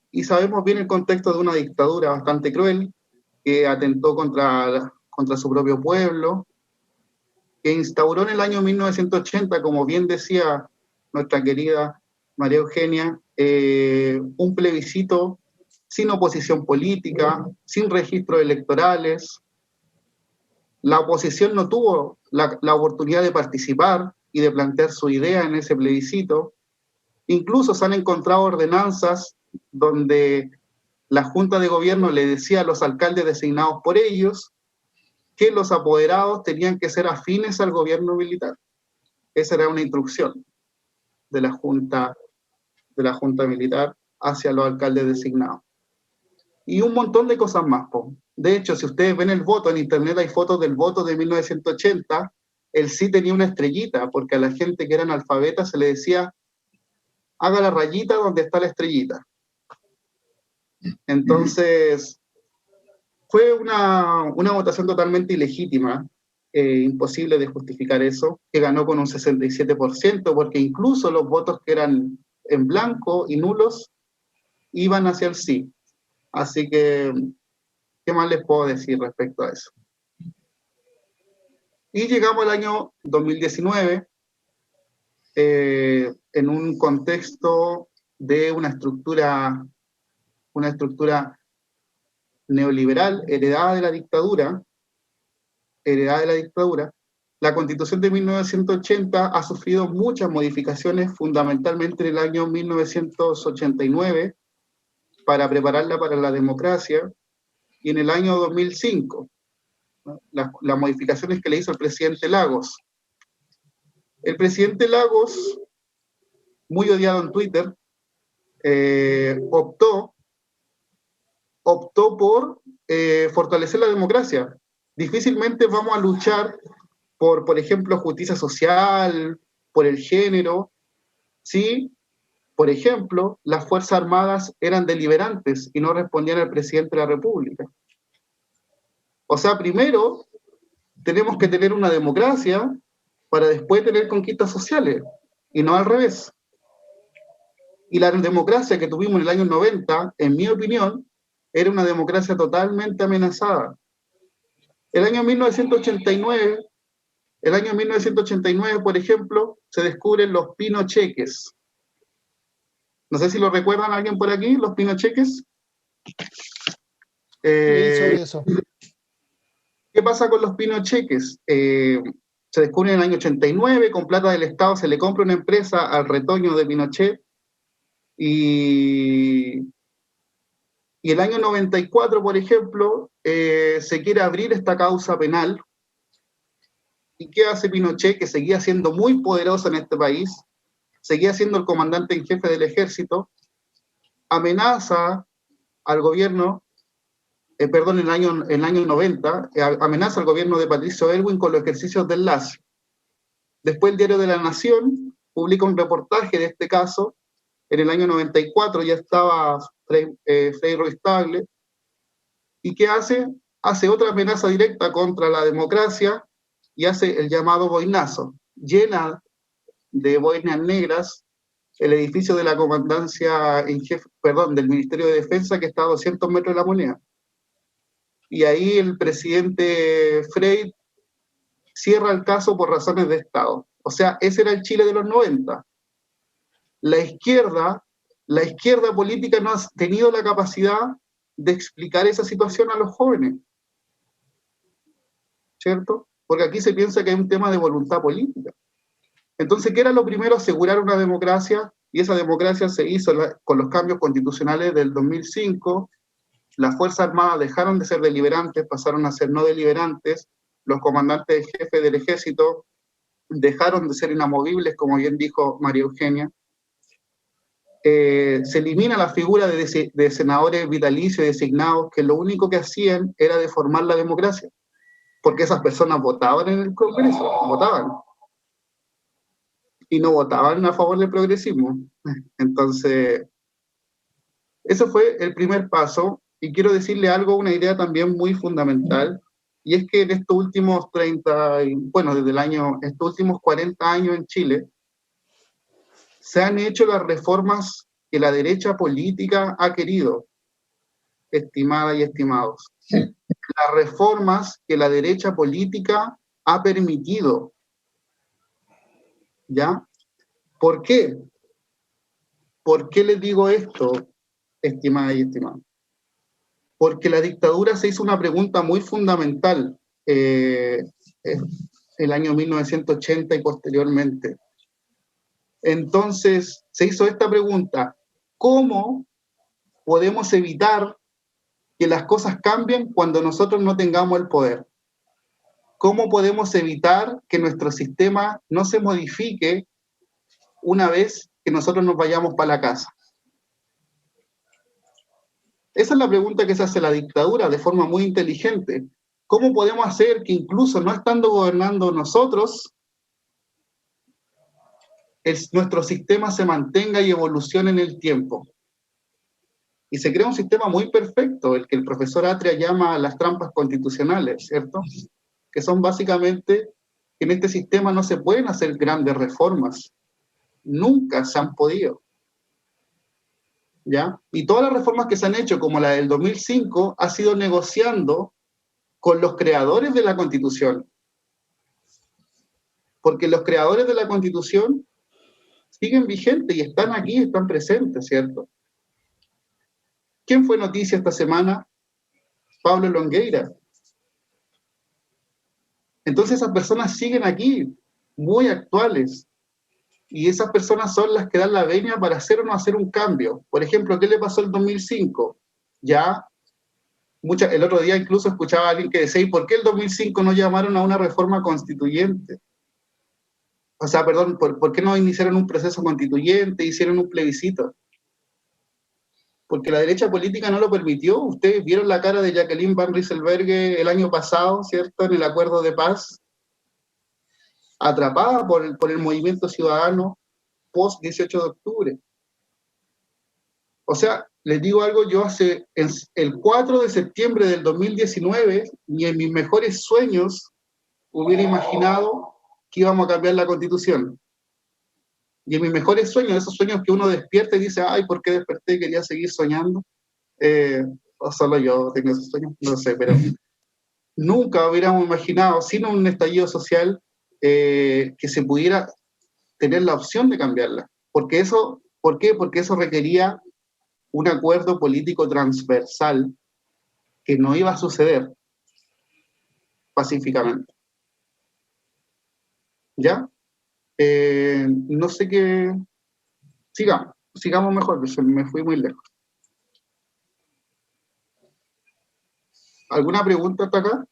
y sabemos bien el contexto de una dictadura bastante cruel, que atentó contra su propio pueblo, que instauró en el año 1980, como bien decía nuestra querida María Eugenia, un plebiscito sin oposición política, sin registros electorales. La oposición no tuvo la oportunidad de participar y de plantear su idea en ese plebiscito. Incluso se han encontrado ordenanzas donde la Junta de Gobierno le decía a los alcaldes designados por ellos que los apoderados tenían que ser afines al gobierno militar. Esa era una instrucción de la Junta Militar hacia los alcaldes designados. Y un montón de cosas más, po. De hecho, si ustedes ven el voto, en internet hay fotos del voto de 1980, el sí tenía una estrellita, porque a la gente que era analfabeta se le decía, haga la rayita donde está la estrellita. Entonces, fue una votación totalmente ilegítima, imposible de justificar eso, que ganó con un 67%, porque incluso los votos que eran en blanco y nulos iban hacia el sí. Así que, ¿qué más les puedo decir respecto a eso? Y llegamos al año 2019, en un contexto de una estructura neoliberal heredada de la dictadura. La Constitución de 1980 ha sufrido muchas modificaciones, fundamentalmente en el año 1989, para prepararla para la democracia, y en el año 2005, ¿no? Las modificaciones que le hizo el presidente Lagos. El presidente Lagos, muy odiado en Twitter, optó por fortalecer la democracia. Difícilmente vamos a luchar por ejemplo, justicia social, por el género, si, por ejemplo, las Fuerzas Armadas eran deliberantes y no respondían al presidente de la República. O sea, primero tenemos que tener una democracia para después tener conquistas sociales, y no al revés. Y la democracia que tuvimos en el año 90, en mi opinión, era una democracia totalmente amenazada. El año 1989 El año 1989, por ejemplo, se descubren los pinocheques. No sé si lo recuerdan alguien por aquí, los pinocheques. Sobre eso. ¿Qué pasa con los pinocheques? Se descubre en el año 89, con plata del Estado se le compra una empresa al retoño de Pinochet, y el año 94, por ejemplo, se quiere abrir esta causa penal. ¿Y qué hace Pinochet, que seguía siendo muy poderoso en este país? Seguía siendo el comandante en jefe del ejército, amenaza al gobierno, en el año 90, amenaza al gobierno de Patricio Aylwin con los ejercicios del LAS. Después el Diario de la Nación publica un reportaje de este caso. En el año 94 ya estaba Frei Ruiz-Tagle. ¿Y qué hace? Hace otra amenaza directa contra la democracia y hace el llamado boinazo. Llena de boinas negras el edificio de la comandancia en jefe, del Ministerio de Defensa, que está a 200 metros de La Moneda. Y ahí el presidente Frei cierra el caso por razones de Estado. O sea, ese era el Chile de los 90. La izquierda política no ha tenido la capacidad de explicar esa situación a los jóvenes, ¿cierto? Porque aquí se piensa que hay un tema de voluntad política. Entonces, ¿qué era lo primero? Asegurar una democracia, y esa democracia se hizo con los cambios constitucionales del 2005. Las Fuerzas Armadas dejaron de ser deliberantes, pasaron a ser no deliberantes. Los comandantes jefes del ejército dejaron de ser inamovibles, como bien dijo María Eugenia. Se elimina la figura de senadores vitalicios y designados, que lo único que hacían era deformar la democracia, porque esas personas votaban en el Congreso, votaban, y no votaban a favor del progresismo. Entonces, ese fue el primer paso. Y quiero decirle algo, una idea también muy fundamental, y es que en estos últimos estos últimos 40 años en Chile, se han hecho las reformas que la derecha política ha querido, estimada y estimados. Las reformas que la derecha política ha permitido. ¿Ya? ¿Por qué? ¿Por qué les digo esto, estimada y estimado? Porque la dictadura se hizo una pregunta muy fundamental el año 1980 y posteriormente. Entonces se hizo esta pregunta: ¿cómo podemos evitar que las cosas cambien cuando nosotros no tengamos el poder? ¿Cómo podemos evitar que nuestro sistema no se modifique una vez que nosotros nos vayamos para la casa? Esa es la pregunta que se hace la dictadura de forma muy inteligente. ¿Cómo podemos hacer que incluso no estando gobernando nosotros, nuestro sistema se mantenga y evolucione en el tiempo? Y se crea un sistema muy perfecto, el que el profesor Atria llama las trampas constitucionales, ¿cierto? Que son básicamente que en este sistema no se pueden hacer grandes reformas. Nunca se han podido. ¿Ya? Y todas las reformas que se han hecho, como la del 2005, ha sido negociando con los creadores de la Constitución. Porque los creadores de la Constitución siguen vigentes y están aquí, están presentes, ¿cierto? ¿Quién fue noticia esta semana? Pablo Longueira. Entonces esas personas siguen aquí, muy actuales. Y esas personas son las que dan la venia para hacer o no hacer un cambio. Por ejemplo, ¿qué le pasó en 2005? El otro día incluso escuchaba a alguien que decía: ¿y por qué el 2005 no llamaron a una reforma constituyente? O sea, perdón, ¿por qué no iniciaron un proceso constituyente, hicieron un plebiscito? Porque la derecha política no lo permitió. Ustedes vieron la cara de Jacqueline Van Rieselberghe el año pasado, ¿cierto?, en el acuerdo de paz, atrapada por el movimiento ciudadano post 18 de octubre. O sea, les digo algo, yo el 4 de septiembre del 2019, ni en mis mejores sueños hubiera imaginado que íbamos a cambiar la Constitución. Y en mis mejores sueños, esos sueños que uno despierta y dice: ay, ¿por qué desperté? Quería seguir soñando. O solo yo tengo esos sueños, no sé, pero nunca hubiéramos imaginado, sin un estallido social, que se pudiera tener la opción de cambiarla. ¿Por qué? Porque eso requería un acuerdo político transversal que no iba a suceder pacíficamente. ¿Ya? No sé qué... Sigamos mejor, me fui muy lejos. ¿Alguna pregunta hasta acá?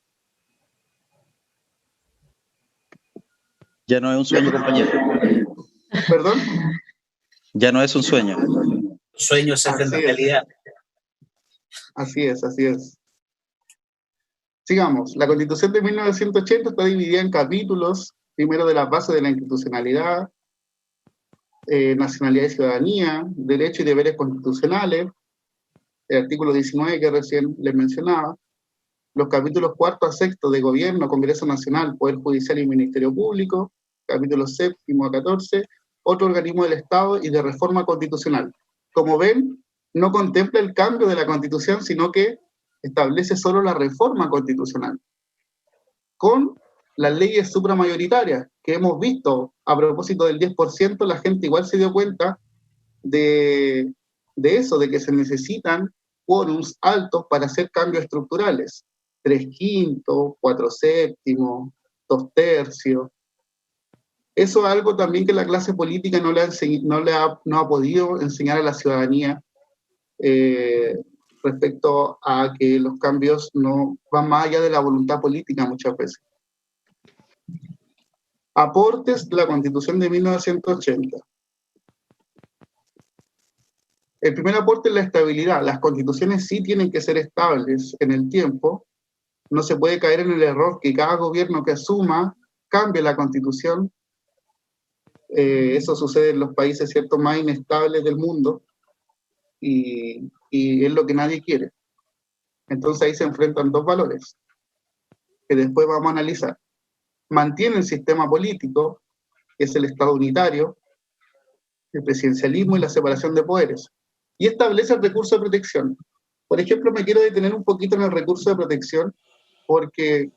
Ya no es un sueño, compañero. ¿Perdón? Ya no es un sueño. Sueños se hacen realidad. Así es. Sigamos. La Constitución de 1980 está dividida en capítulos, primero de las bases de la institucionalidad, nacionalidad y ciudadanía, derechos y deberes constitucionales, el artículo 19 que recién les mencionaba, los capítulos 4 a 6 de Gobierno, Congreso Nacional, Poder Judicial y Ministerio Público, capítulos 7 a 14, otro organismo del Estado y de reforma constitucional. Como ven, no contempla el cambio de la Constitución, sino que establece solo la reforma constitucional, con las leyes supramayoritarias que hemos visto a propósito del 10%, la gente igual se dio cuenta de eso, de que se necesitan quórums altos para hacer cambios estructurales. 3/5, 4/7, 2/3. Eso es algo también que la clase política no ha podido enseñar a la ciudadanía respecto a que los cambios no van más allá de la voluntad política muchas veces. Aportes de la Constitución de 1980. El primer aporte es la estabilidad. Las constituciones sí tienen que ser estables en el tiempo. No se puede caer en el error que cada gobierno que asuma cambie la Constitución. Eso sucede en los países, ¿cierto?, más inestables del mundo, y es lo que nadie quiere. Entonces ahí se enfrentan dos valores, que después vamos a analizar. Mantiene el sistema político, que es el Estado unitario, el presidencialismo y la separación de poderes, y establece el recurso de protección. Por ejemplo, me quiero detener un poquito en el recurso de protección, porque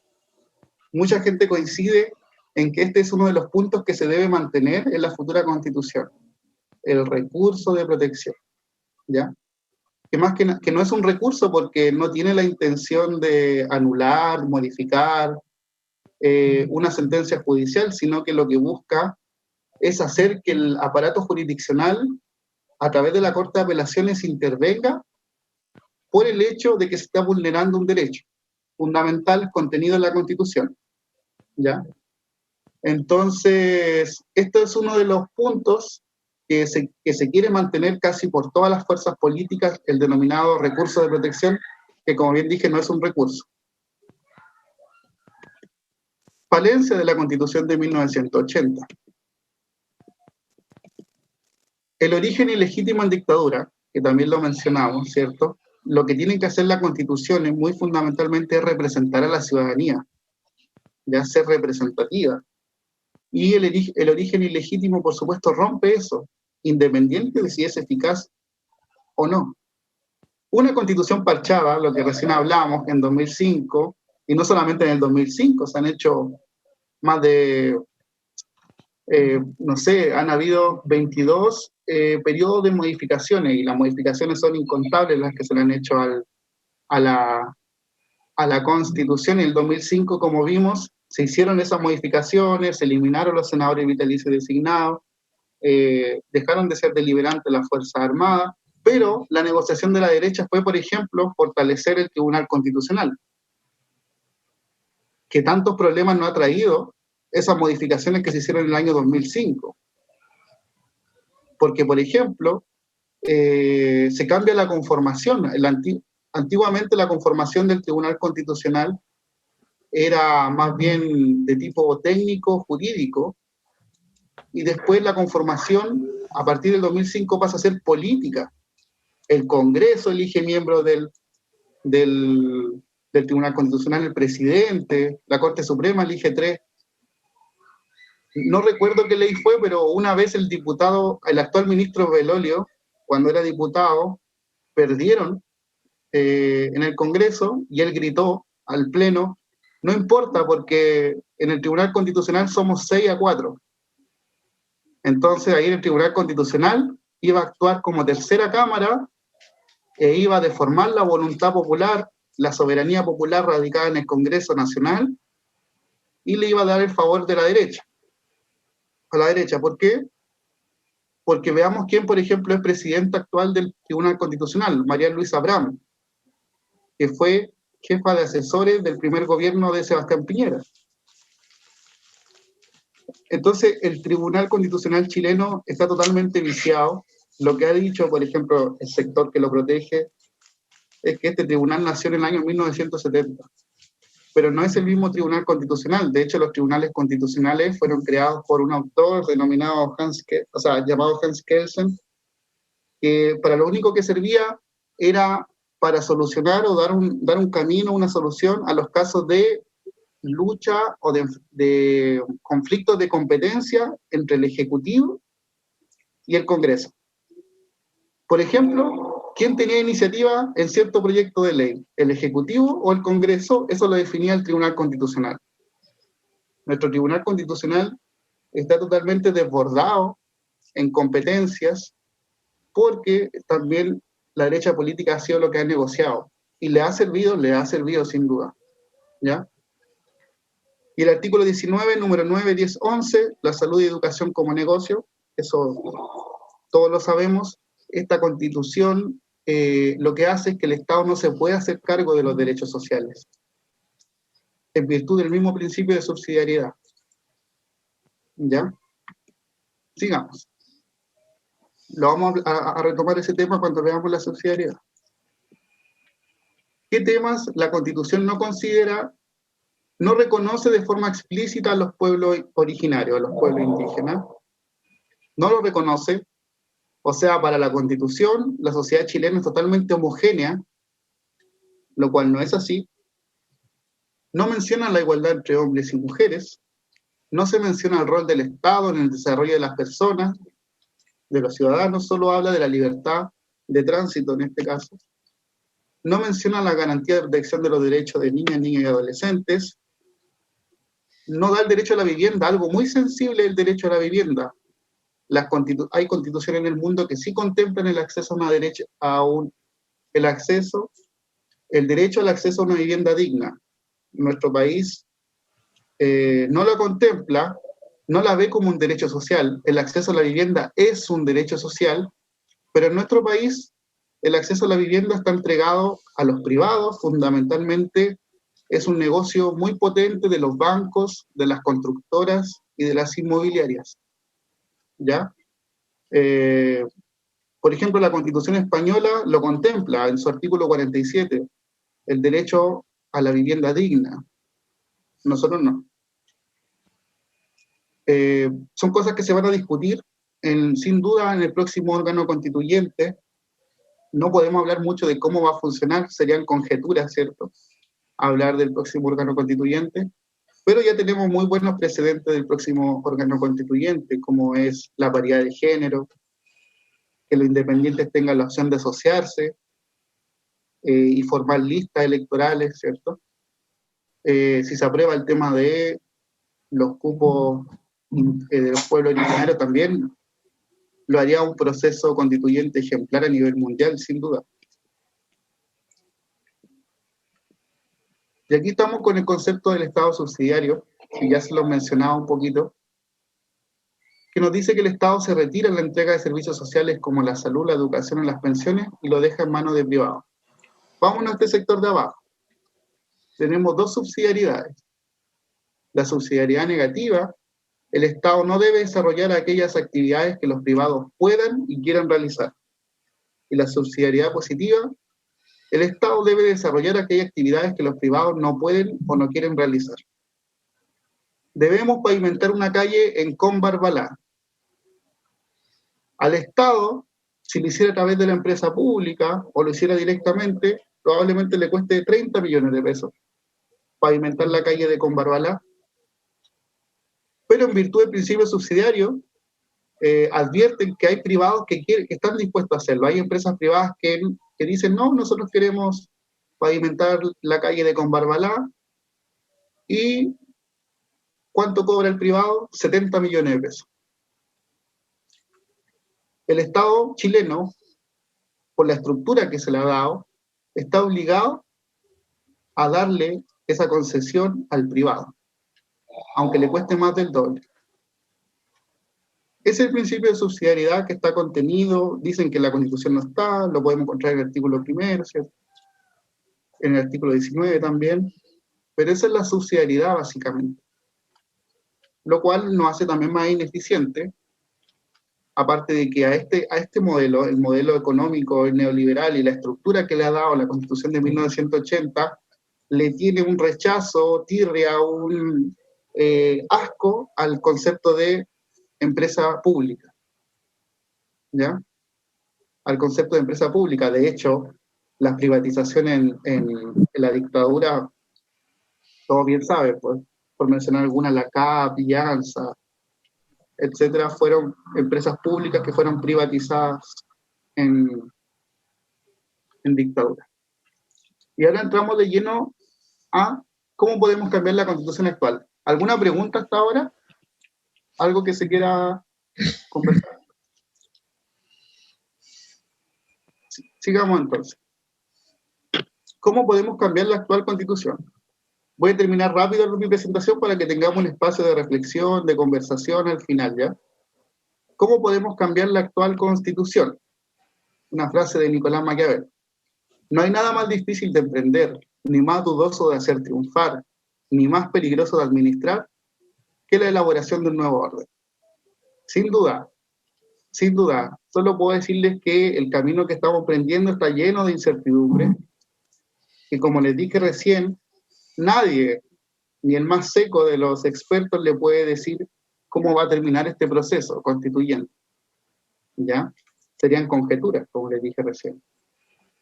mucha gente coincide en que este es uno de los puntos que se debe mantener en la futura Constitución, el recurso de protección, ¿ya? Que no es un recurso porque no tiene la intención de anular, modificar una sentencia judicial, sino que lo que busca es hacer que el aparato jurisdiccional, a través de la Corte de Apelaciones, intervenga por el hecho de que se está vulnerando un derecho fundamental contenido en la Constitución, ¿ya? Entonces, esto es uno de los puntos que se quiere mantener casi por todas las fuerzas políticas, el denominado recurso de protección, que como bien dije no es un recurso. Falencia de la Constitución de 1980. El origen ilegítimo en dictadura, que también lo mencionamos, ¿cierto? Lo que tienen que hacer las constituciones muy fundamentalmente es representar a la ciudadanía, ya ser representativa. Y el origen ilegítimo, por supuesto, rompe eso, independiente de si es eficaz o no. Una constitución parchada, lo que recién hablábamos en 2005, y no solamente en el 2005, se han hecho más de, han habido 22 periodos de modificaciones, y las modificaciones son incontables las que se le han hecho a la Constitución. En el 2005, como vimos, se hicieron esas modificaciones, se eliminaron los senadores vitalicios designados, dejaron de ser deliberantes las Fuerzas Armadas, pero la negociación de la derecha fue, por ejemplo, fortalecer el Tribunal Constitucional, que tantos problemas no ha traído esas modificaciones que se hicieron en el año 2005. Porque, por ejemplo, se cambia la conformación. Antiguamente la conformación del Tribunal Constitucional era más bien de tipo técnico, jurídico, y después la conformación, a partir del 2005, pasa a ser política. El Congreso elige miembros del Tribunal Constitucional, el presidente, la Corte Suprema elige 3. No recuerdo qué ley fue, pero una vez el actual ministro Belolio, cuando era diputado, perdieron en el Congreso, y él gritó al Pleno No importa, porque en el Tribunal Constitucional somos 6-4. Entonces, ahí en el Tribunal Constitucional iba a actuar como tercera cámara e iba a deformar la voluntad popular, la soberanía popular radicada en el Congreso Nacional, y le iba a dar el favor de la derecha. A la derecha, ¿por qué? Porque veamos quién, por ejemplo, es presidenta actual del Tribunal Constitucional, María Luisa Abraham, que fue jefa de asesores del primer gobierno de Sebastián Piñera. Entonces, el Tribunal Constitucional chileno está totalmente viciado. Lo que ha dicho, por ejemplo, el sector que lo protege, es que este tribunal nació en el año 1970. Pero no es el mismo Tribunal Constitucional. De hecho, los tribunales constitucionales fueron creados por un autor denominado llamado Hans Kelsen, que para lo único que servía era para solucionar o dar un camino, una solución a los casos de lucha o de conflictos de competencia entre el Ejecutivo y el Congreso. Por ejemplo, ¿quién tenía iniciativa en cierto proyecto de ley? ¿El Ejecutivo o el Congreso? Eso lo definía el Tribunal Constitucional. Nuestro Tribunal Constitucional está totalmente desbordado en competencias porque también la derecha política ha sido lo que ha negociado. Y le ha servido sin duda. ¿Ya? Y el artículo 19, número 9, 10, 11, la salud y educación como negocio, eso todos lo sabemos. Esta Constitución lo que hace es que el Estado no se puede hacer cargo de los derechos sociales, en virtud del mismo principio de subsidiariedad. ¿Ya? Sigamos. Lo vamos a retomar ese tema cuando veamos la subsidiariedad. ¿Qué temas la Constitución no considera, no reconoce de forma explícita a los pueblos originarios, a los pueblos indígenas? No lo reconoce. O sea, para la Constitución, la sociedad chilena es totalmente homogénea, lo cual no es así. No menciona la igualdad entre hombres y mujeres. No se menciona el rol del Estado en el desarrollo de las personas, de los ciudadanos, solo habla de la libertad de tránsito en este caso. No menciona la garantía de protección de los derechos de niñas, niños y adolescentes. No da el derecho a la vivienda, algo muy sensible el derecho a la vivienda. Hay constituciones en el mundo que sí contemplan el acceso a una derecha, el derecho al acceso a una vivienda digna. Nuestro país no lo contempla, no la ve como un derecho social. El acceso a la vivienda es un derecho social, pero en nuestro país el acceso a la vivienda está entregado a los privados, fundamentalmente es un negocio muy potente de los bancos, de las constructoras y de las inmobiliarias. ¿Ya? Por ejemplo, la Constitución española lo contempla en su artículo 47, el derecho a la vivienda digna. Nosotros no. Son cosas que se van a discutir sin duda en el próximo órgano constituyente. No podemos hablar mucho de cómo va a funcionar, serían conjeturas, ¿cierto? Hablar del próximo órgano constituyente, pero ya tenemos muy buenos precedentes del próximo órgano constituyente, como es la paridad de género, que los independientes tengan la opción de asociarse y formar listas electorales, ¿cierto? Si se aprueba el tema de los cupos de los pueblos originarios también, lo haría un proceso constituyente ejemplar a nivel mundial, sin duda. Y aquí estamos con el concepto del Estado subsidiario, que ya se lo mencionaba un poquito, que nos dice que el Estado se retira en la entrega de servicios sociales como la salud, la educación y las pensiones y lo deja en manos de privados. Vámonos a este sector de abajo. Tenemos dos subsidiariedades. La subsidiariedad negativa, el Estado no debe desarrollar aquellas actividades que los privados puedan y quieran realizar. Y la subsidiariedad positiva, el Estado debe desarrollar aquellas actividades que los privados no pueden o no quieren realizar. Debemos pavimentar una calle en Combarbalá. Al Estado, si lo hiciera a través de la empresa pública o lo hiciera directamente, probablemente le cueste 30 millones de pesos pavimentar la calle de Combarbalá. Pero en virtud del principio subsidiario, advierten que hay privados que están dispuestos a hacerlo. Hay empresas privadas que dicen, no, nosotros queremos pavimentar la calle de Combarbalá, ¿Y cuánto cobra el privado? 70 millones de pesos. El Estado chileno, por la estructura que se le ha dado, está obligado a darle esa concesión al privado, aunque le cueste más del doble. Ese es el principio de subsidiariedad que está contenido, dicen que en la Constitución no está, lo podemos encontrar en el artículo 1, ¿cierto? En el artículo 19 también, pero esa es la subsidiariedad básicamente, lo cual nos hace también más ineficiente, aparte de que a este modelo, el modelo económico, el neoliberal y la estructura que le ha dado la Constitución de 1980, le tiene un rechazo, tirria, un asco al concepto de empresa pública, ¿ya? Al concepto de empresa pública. De hecho, las privatizaciones en la dictadura, todos bien saben, pues, por mencionar algunas, la CAP, Llanza, etcétera, fueron empresas públicas que fueron privatizadas en dictadura. Y ahora entramos de lleno a cómo podemos cambiar la Constitución actual. ¿Alguna pregunta hasta ahora? ¿Algo que se quiera conversar? Sigamos entonces. ¿Cómo podemos cambiar la actual Constitución? Voy a terminar rápido mi presentación para que tengamos un espacio de reflexión, de conversación al final, ¿ya? ¿Cómo podemos cambiar la actual Constitución? Una frase de Nicolás Maquiavelo. No hay nada más difícil de emprender, ni más dudoso de hacer triunfar, ni más peligroso de administrar, que la elaboración de un nuevo orden. Sin duda, solo puedo decirles que el camino que estamos emprendiendo está lleno de incertidumbre, y como les dije recién, nadie, ni el más seco de los expertos, le puede decir cómo va a terminar este proceso constituyente. ¿Ya? Serían conjeturas, como les dije recién.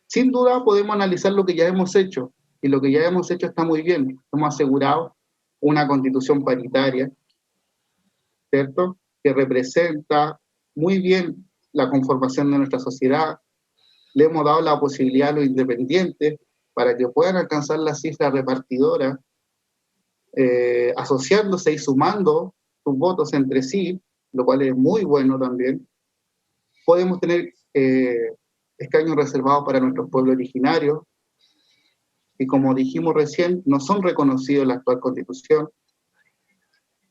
Sin duda podemos analizar lo que ya hemos hecho, y lo que ya hemos hecho está muy bien. Hemos asegurado una constitución paritaria, ¿cierto?, que representa muy bien la conformación de nuestra sociedad. Le hemos dado la posibilidad a los independientes para que puedan alcanzar la cifra repartidora, asociándose y sumando sus votos entre sí, lo cual es muy bueno también. Podemos tener escaños reservados para nuestros pueblos originarios, y como dijimos recién, no son reconocidos en la actual Constitución,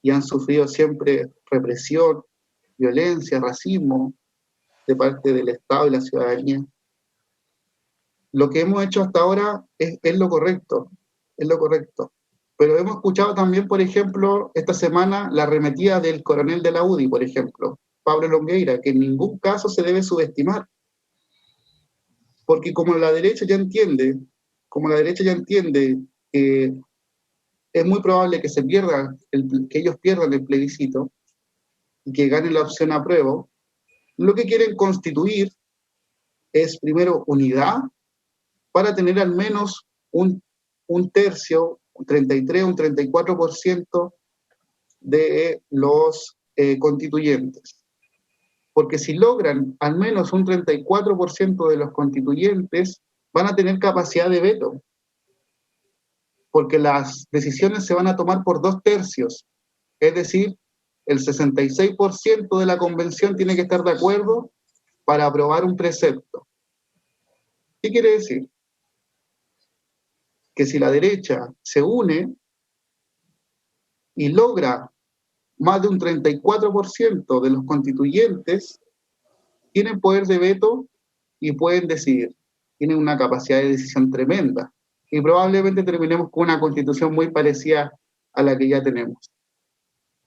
y han sufrido siempre represión, violencia, racismo, de parte del Estado y la ciudadanía. Lo que hemos hecho hasta ahora es lo correcto, Pero hemos escuchado también, por ejemplo, esta semana, la arremetida del coronel de la UDI, por ejemplo, Pablo Longueira, que en ningún caso se debe subestimar. Porque como la derecha ya entiende que es muy probable que que ellos pierdan el plebiscito y que ganen la opción apruebo, lo que quieren constituir es primero unidad para tener al menos un tercio, un 33, un 34% de los constituyentes. Porque si logran al menos un 34% de los constituyentes, van a tener capacidad de veto, porque las decisiones se van a tomar por 2/3, es decir, el 66% de la convención tiene que estar de acuerdo para aprobar un precepto. ¿Qué quiere decir? Que si la derecha se une y logra más de un 34% de los constituyentes, tienen poder de veto y pueden decidir. Tienen una capacidad de decisión tremenda. Y probablemente terminemos con una constitución muy parecida a la que ya tenemos.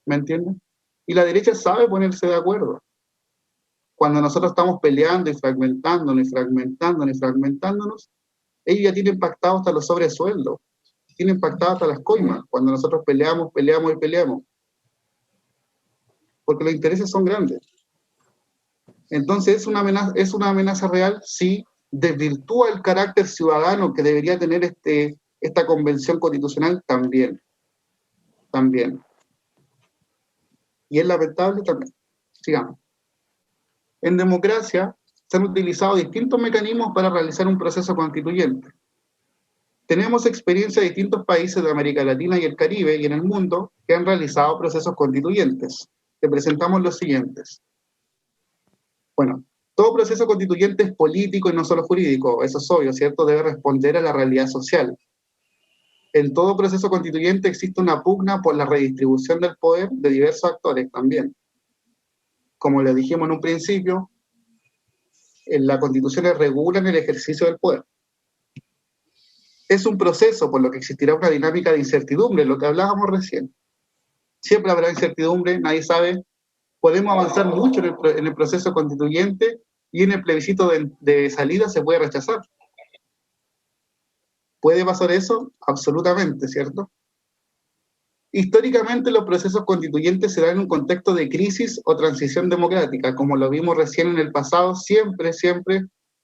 ¿Me entienden? Y la derecha sabe ponerse de acuerdo. Cuando nosotros estamos peleando y fragmentándonos, ellos ya tienen pactado hasta los sobresueldos, tienen pactado hasta las coimas. Cuando nosotros peleamos. Porque los intereses son grandes. Entonces, ¿es una amenaza real? Sí. ¿Desvirtúa el carácter ciudadano que debería tener esta convención constitucional? También. Y es lamentable también. Sigamos. En democracia se han utilizado distintos mecanismos para realizar un proceso constituyente. Tenemos experiencia de distintos países de América Latina y el Caribe y en el mundo que han realizado procesos constituyentes. Te presentamos los siguientes. Bueno, todo proceso constituyente es político y no solo jurídico, eso es obvio, ¿cierto? Debe responder a la realidad social. En todo proceso constituyente existe una pugna por la redistribución del poder de diversos actores también. Como le dijimos en un principio, las constituciones regulan el ejercicio del poder. Es un proceso por lo que existirá una dinámica de incertidumbre, lo que hablábamos recién. Siempre habrá incertidumbre, nadie sabe. Podemos avanzar mucho en el proceso constituyente y en el plebiscito de salida se puede rechazar. ¿Puede pasar eso? Absolutamente, ¿cierto? Históricamente los procesos constituyentes se dan en un contexto de crisis o transición democrática, como lo vimos recién en el pasado, siempre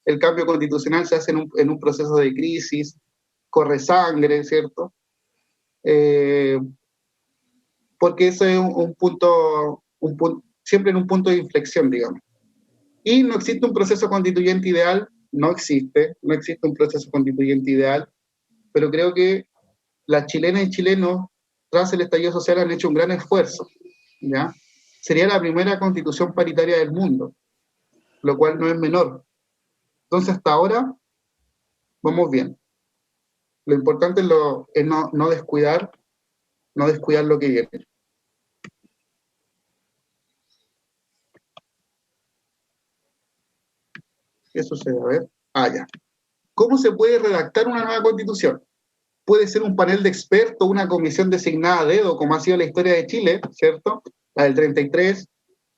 el cambio constitucional se hace en un proceso de crisis, corre sangre, ¿cierto? Porque ese es un punto, siempre en un punto de inflexión, digamos. Y no existe un proceso constituyente ideal, no existe un proceso constituyente ideal, pero creo que las chilenas y chilenos, tras el estallido social, han hecho un gran esfuerzo, ¿ya? Sería la primera constitución paritaria del mundo, lo cual no es menor. Entonces, hasta ahora, vamos bien. Lo importante es no descuidar lo que viene. ¿Qué sucede? A ver. Ya. ¿Cómo se puede redactar una nueva constitución? Puede ser un panel de expertos, una comisión designada a dedo, como ha sido la historia de Chile, ¿cierto? La del 33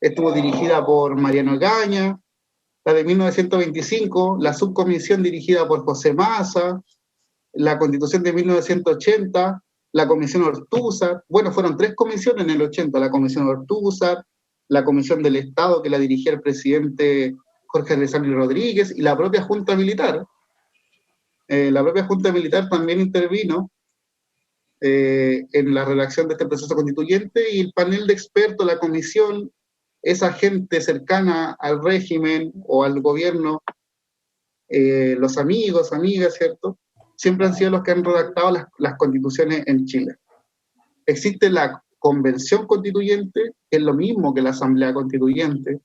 estuvo dirigida por Mariano Egaña, la de 1925, la subcomisión dirigida por José Massa, la Constitución de 1980, la Comisión Ortúzar, bueno, fueron 3 comisiones en el 80, la Comisión Ortúzar, la Comisión del Estado, que la dirigía el presidente Jorge Alessandri Rodríguez, y la propia Junta Militar. La propia Junta Militar también intervino en la redacción de este proceso constituyente, y el panel de expertos, la comisión, esa gente cercana al régimen o al gobierno, los amigos, amigas, ¿cierto? Siempre han sido los que han redactado las constituciones en Chile. Existe la Convención Constituyente, que es lo mismo que la Asamblea Constituyente,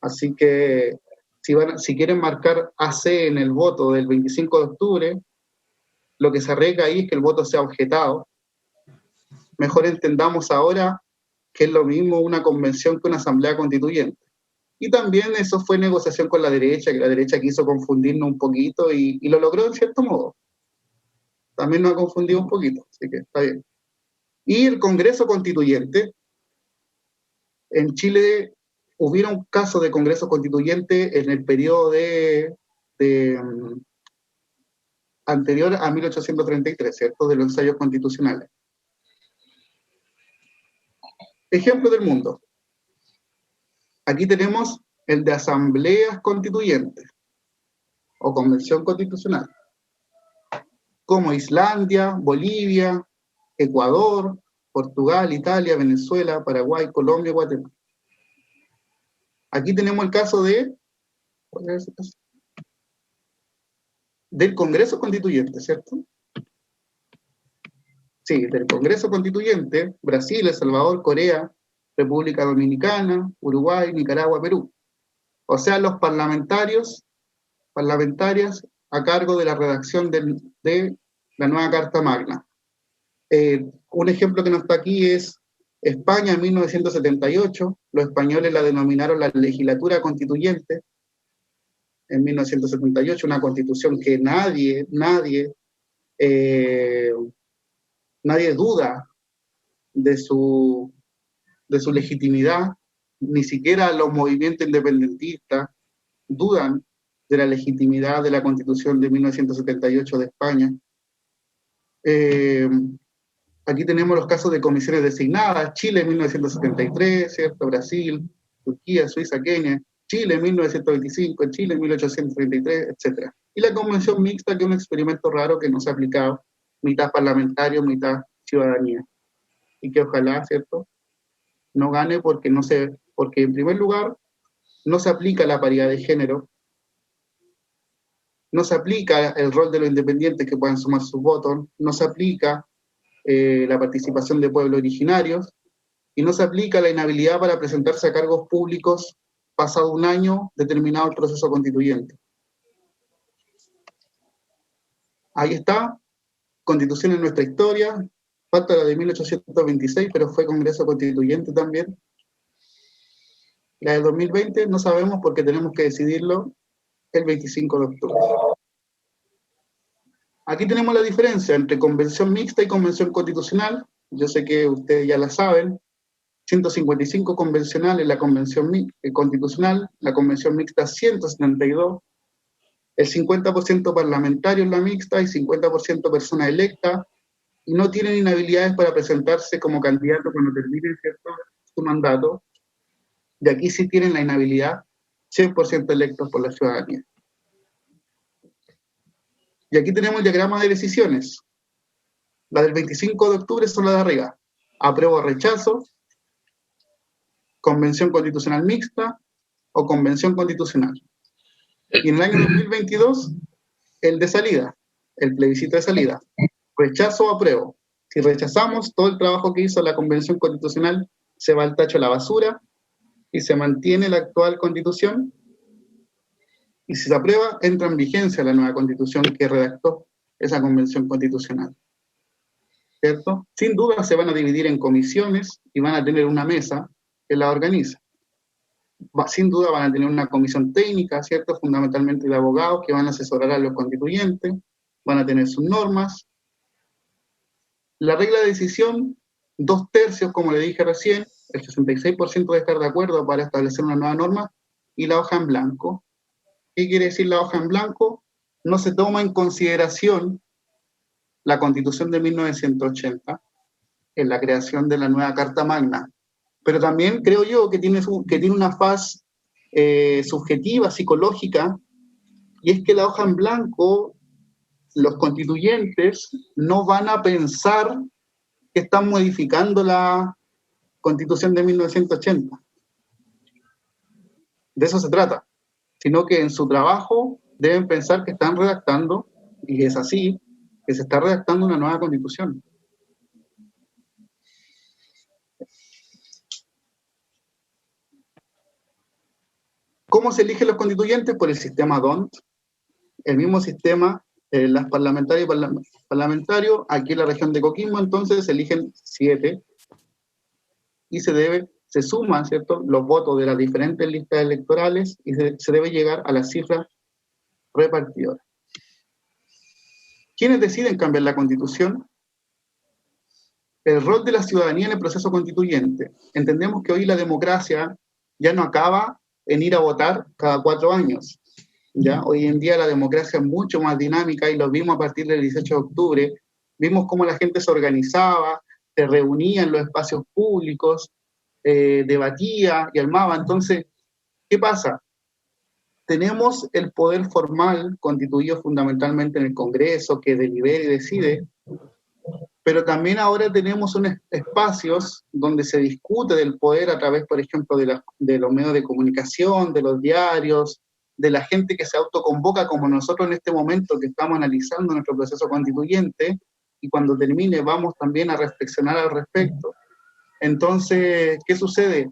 así que si quieren marcar AC en el voto del 25 de octubre, lo que se arriesga ahí es que el voto sea objetado. Mejor entendamos ahora que es lo mismo una convención que una asamblea constituyente. Y también eso fue negociación con la derecha, que la derecha quiso confundirnos un poquito y lo logró en cierto modo. También nos ha confundido un poquito, así que está bien. Y el Congreso Constituyente, en Chile hubieron casos de Congreso Constituyente en el periodo anterior a 1833, ¿cierto? De los ensayos constitucionales. Ejemplo del mundo. Aquí tenemos el de asambleas constituyentes o convención constitucional, como Islandia, Bolivia, Ecuador, Portugal, Italia, Venezuela, Paraguay, Colombia, Guatemala. Aquí tenemos el caso del Congreso Constituyente, ¿cierto? Sí, del Congreso Constituyente, Brasil, El Salvador, Corea, República Dominicana, Uruguay, Nicaragua, Perú. O sea, los parlamentarias a cargo de la redacción de la nueva Carta Magna. Un ejemplo que no está aquí es España en 1978, los españoles la denominaron la legislatura constituyente, en 1978, una constitución que nadie duda de su legitimidad, ni siquiera los movimientos independentistas dudan de la legitimidad de la Constitución de 1978 de España. Aquí tenemos los casos de comisiones designadas, Chile en 1973, ¿cierto? Brasil, Turquía, Suiza, Kenia, Chile en 1925, Chile en 1833, etc. Y la convención mixta, que es un experimento raro que no se ha aplicado, mitad parlamentario, mitad ciudadanía. Y que ojalá, ¿cierto?, no gane porque en primer lugar no se aplica la paridad de género, no se aplica el rol de los independientes que puedan sumar sus votos, no se aplica la participación de pueblos originarios, y no se aplica la inhabilidad para presentarse a cargos públicos pasado un año determinado el proceso constituyente. Ahí está, Constitución en nuestra historia, falta la de 1826, pero fue Congreso Constituyente también. La del 2020 no sabemos porque tenemos que decidirlo el 25 de octubre. Aquí tenemos la diferencia entre convención mixta y convención constitucional. Yo sé que ustedes ya la saben. 155 convencionales la convención constitucional, la convención mixta 172, el 50% parlamentario en la mixta y 50% persona electa, y no tienen inhabilidades para presentarse como candidato cuando termine, ¿cierto?, su mandato. Y aquí sí tienen la inhabilidad, 100% electos por la ciudadanía. Y aquí tenemos el diagrama de decisiones. La del 25 de octubre son las de arriba. Apruebo o rechazo, convención constitucional mixta o convención constitucional. Y en el año 2022, el de salida, el plebiscito de salida. Rechazo o apruebo. Si rechazamos, todo el trabajo que hizo la convención constitucional se va al tacho de la basura y se mantiene la actual constitución. Y si se aprueba, entra en vigencia la nueva constitución que redactó esa convención constitucional. ¿Cierto? Sin duda se van a dividir en comisiones y van a tener una mesa que la organiza. Sin duda van a tener una comisión técnica, ¿cierto?, fundamentalmente de abogados que van a asesorar a los constituyentes, van a tener sus normas. La regla de decisión, 2/3, como le dije recién, el 66% debe estar de acuerdo para establecer una nueva norma, y la hoja en blanco. ¿Qué quiere decir la hoja en blanco? No se toma en consideración la Constitución de 1980 en la creación de la nueva Carta Magna. Pero también creo yo que tiene una faz subjetiva, psicológica, y es que la hoja en blanco, los constituyentes no van a pensar que están modificando la Constitución de 1980. De eso se trata. Sino que en su trabajo deben pensar que están redactando, y es así, que se está redactando una nueva constitución. ¿Cómo se eligen los constituyentes? Por el sistema DONT, el mismo sistema, las parlamentarias y parlamentarios, aquí en la región de Coquimbo, entonces se eligen 7, y se suman, ¿cierto?, los votos de las diferentes listas electorales, y se debe llegar a las cifras repartidoras. ¿Quiénes deciden cambiar la Constitución? El rol de la ciudadanía en el proceso constituyente. Entendemos que hoy la democracia ya no acaba en ir a votar cada 4 años. ¿Ya? Hoy en día la democracia es mucho más dinámica, y lo vimos a partir del 18 de octubre. Vimos cómo la gente se organizaba, se reunía en los espacios públicos, debatía y armaba. Entonces, ¿qué pasa? Tenemos el poder formal constituido fundamentalmente en el Congreso, que delibera y decide, pero también ahora tenemos unos espacios donde se discute del poder a través, por ejemplo, de los medios de comunicación, de los diarios, de la gente que se autoconvoca, como nosotros en este momento que estamos analizando nuestro proceso constituyente, y cuando termine vamos también a reflexionar al respecto. Entonces, ¿qué sucede?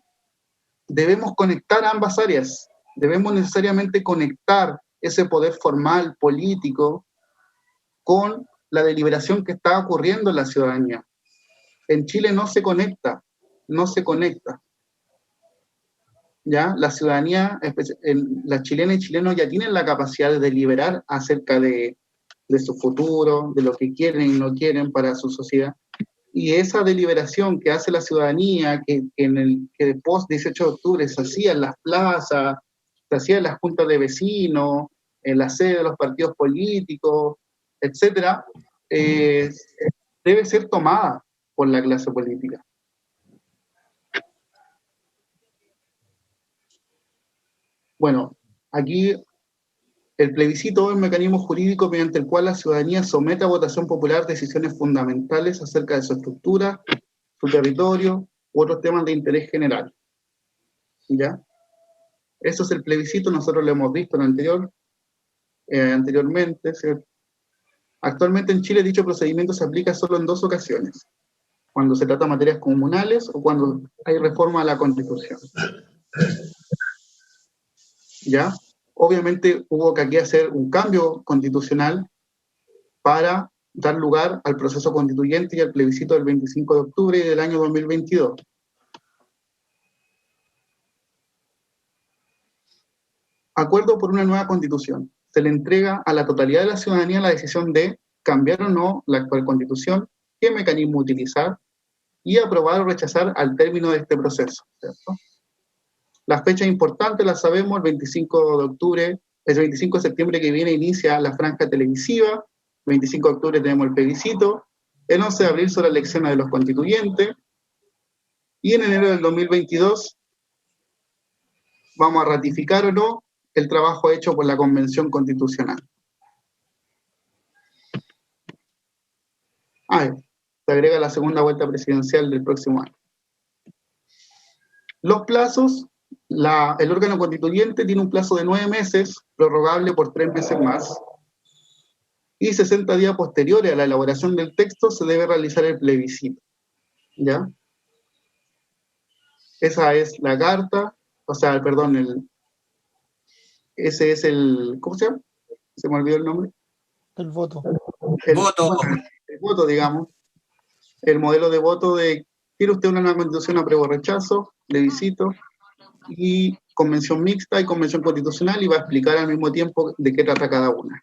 Debemos conectar ambas áreas. Debemos necesariamente conectar ese poder formal, político, con la deliberación que está ocurriendo en la ciudadanía. En Chile no se conecta. ¿Ya? La ciudadanía, las chilenas y chilenos ya tienen la capacidad de deliberar acerca de su futuro, de lo que quieren y no quieren para su sociedad. Y esa deliberación que hace la ciudadanía, que después 18 de octubre se hacía en las plazas, se hacía en las juntas de vecinos, en la sede de los partidos políticos, etcétera, debe ser tomada por la clase política. Bueno, aquí el plebiscito es un mecanismo jurídico mediante el cual la ciudadanía somete a votación popular decisiones fundamentales acerca de su estructura, su territorio u otros temas de interés general. ¿Ya? Eso es el plebiscito, nosotros lo hemos visto en el anterior. anteriormente, ¿cierto? Actualmente en Chile dicho procedimiento se aplica solo en 2 ocasiones, cuando se trata de materias comunales o cuando hay reforma a la Constitución. ¿Ya? Obviamente hubo que aquí hacer un cambio constitucional para dar lugar al proceso constituyente y al plebiscito del 25 de octubre del año 2022. Acuerdo por una nueva constitución. Se le entrega a la totalidad de la ciudadanía la decisión de cambiar o no la actual constitución, qué mecanismo utilizar y aprobar o rechazar al término de este proceso, ¿cierto? Las fechas importantes las sabemos: el 25 de octubre, el 25 de septiembre que viene inicia la franja televisiva, el 25 de octubre tenemos el plebiscito, el 11 de abril son las elecciones de los constituyentes, y en enero del 2022 vamos a ratificar o no el trabajo hecho por la Convención Constitucional. Se agrega la segunda vuelta presidencial del próximo año. Los plazos, el órgano constituyente tiene un plazo de 9 meses, prorrogable por 3 meses más, y 60 días posteriores a la elaboración del texto se debe realizar el plebiscito. ¿Ya? Esa es la carta, ese es el, ¿cómo se llama? Se me olvidó el nombre. El voto. El voto, digamos. El modelo de voto de, ¿quiere usted una nueva constitución? Apruebo o rechazo, plebiscito, y convención mixta y convención constitucional, y va a explicar al mismo tiempo de qué trata cada una.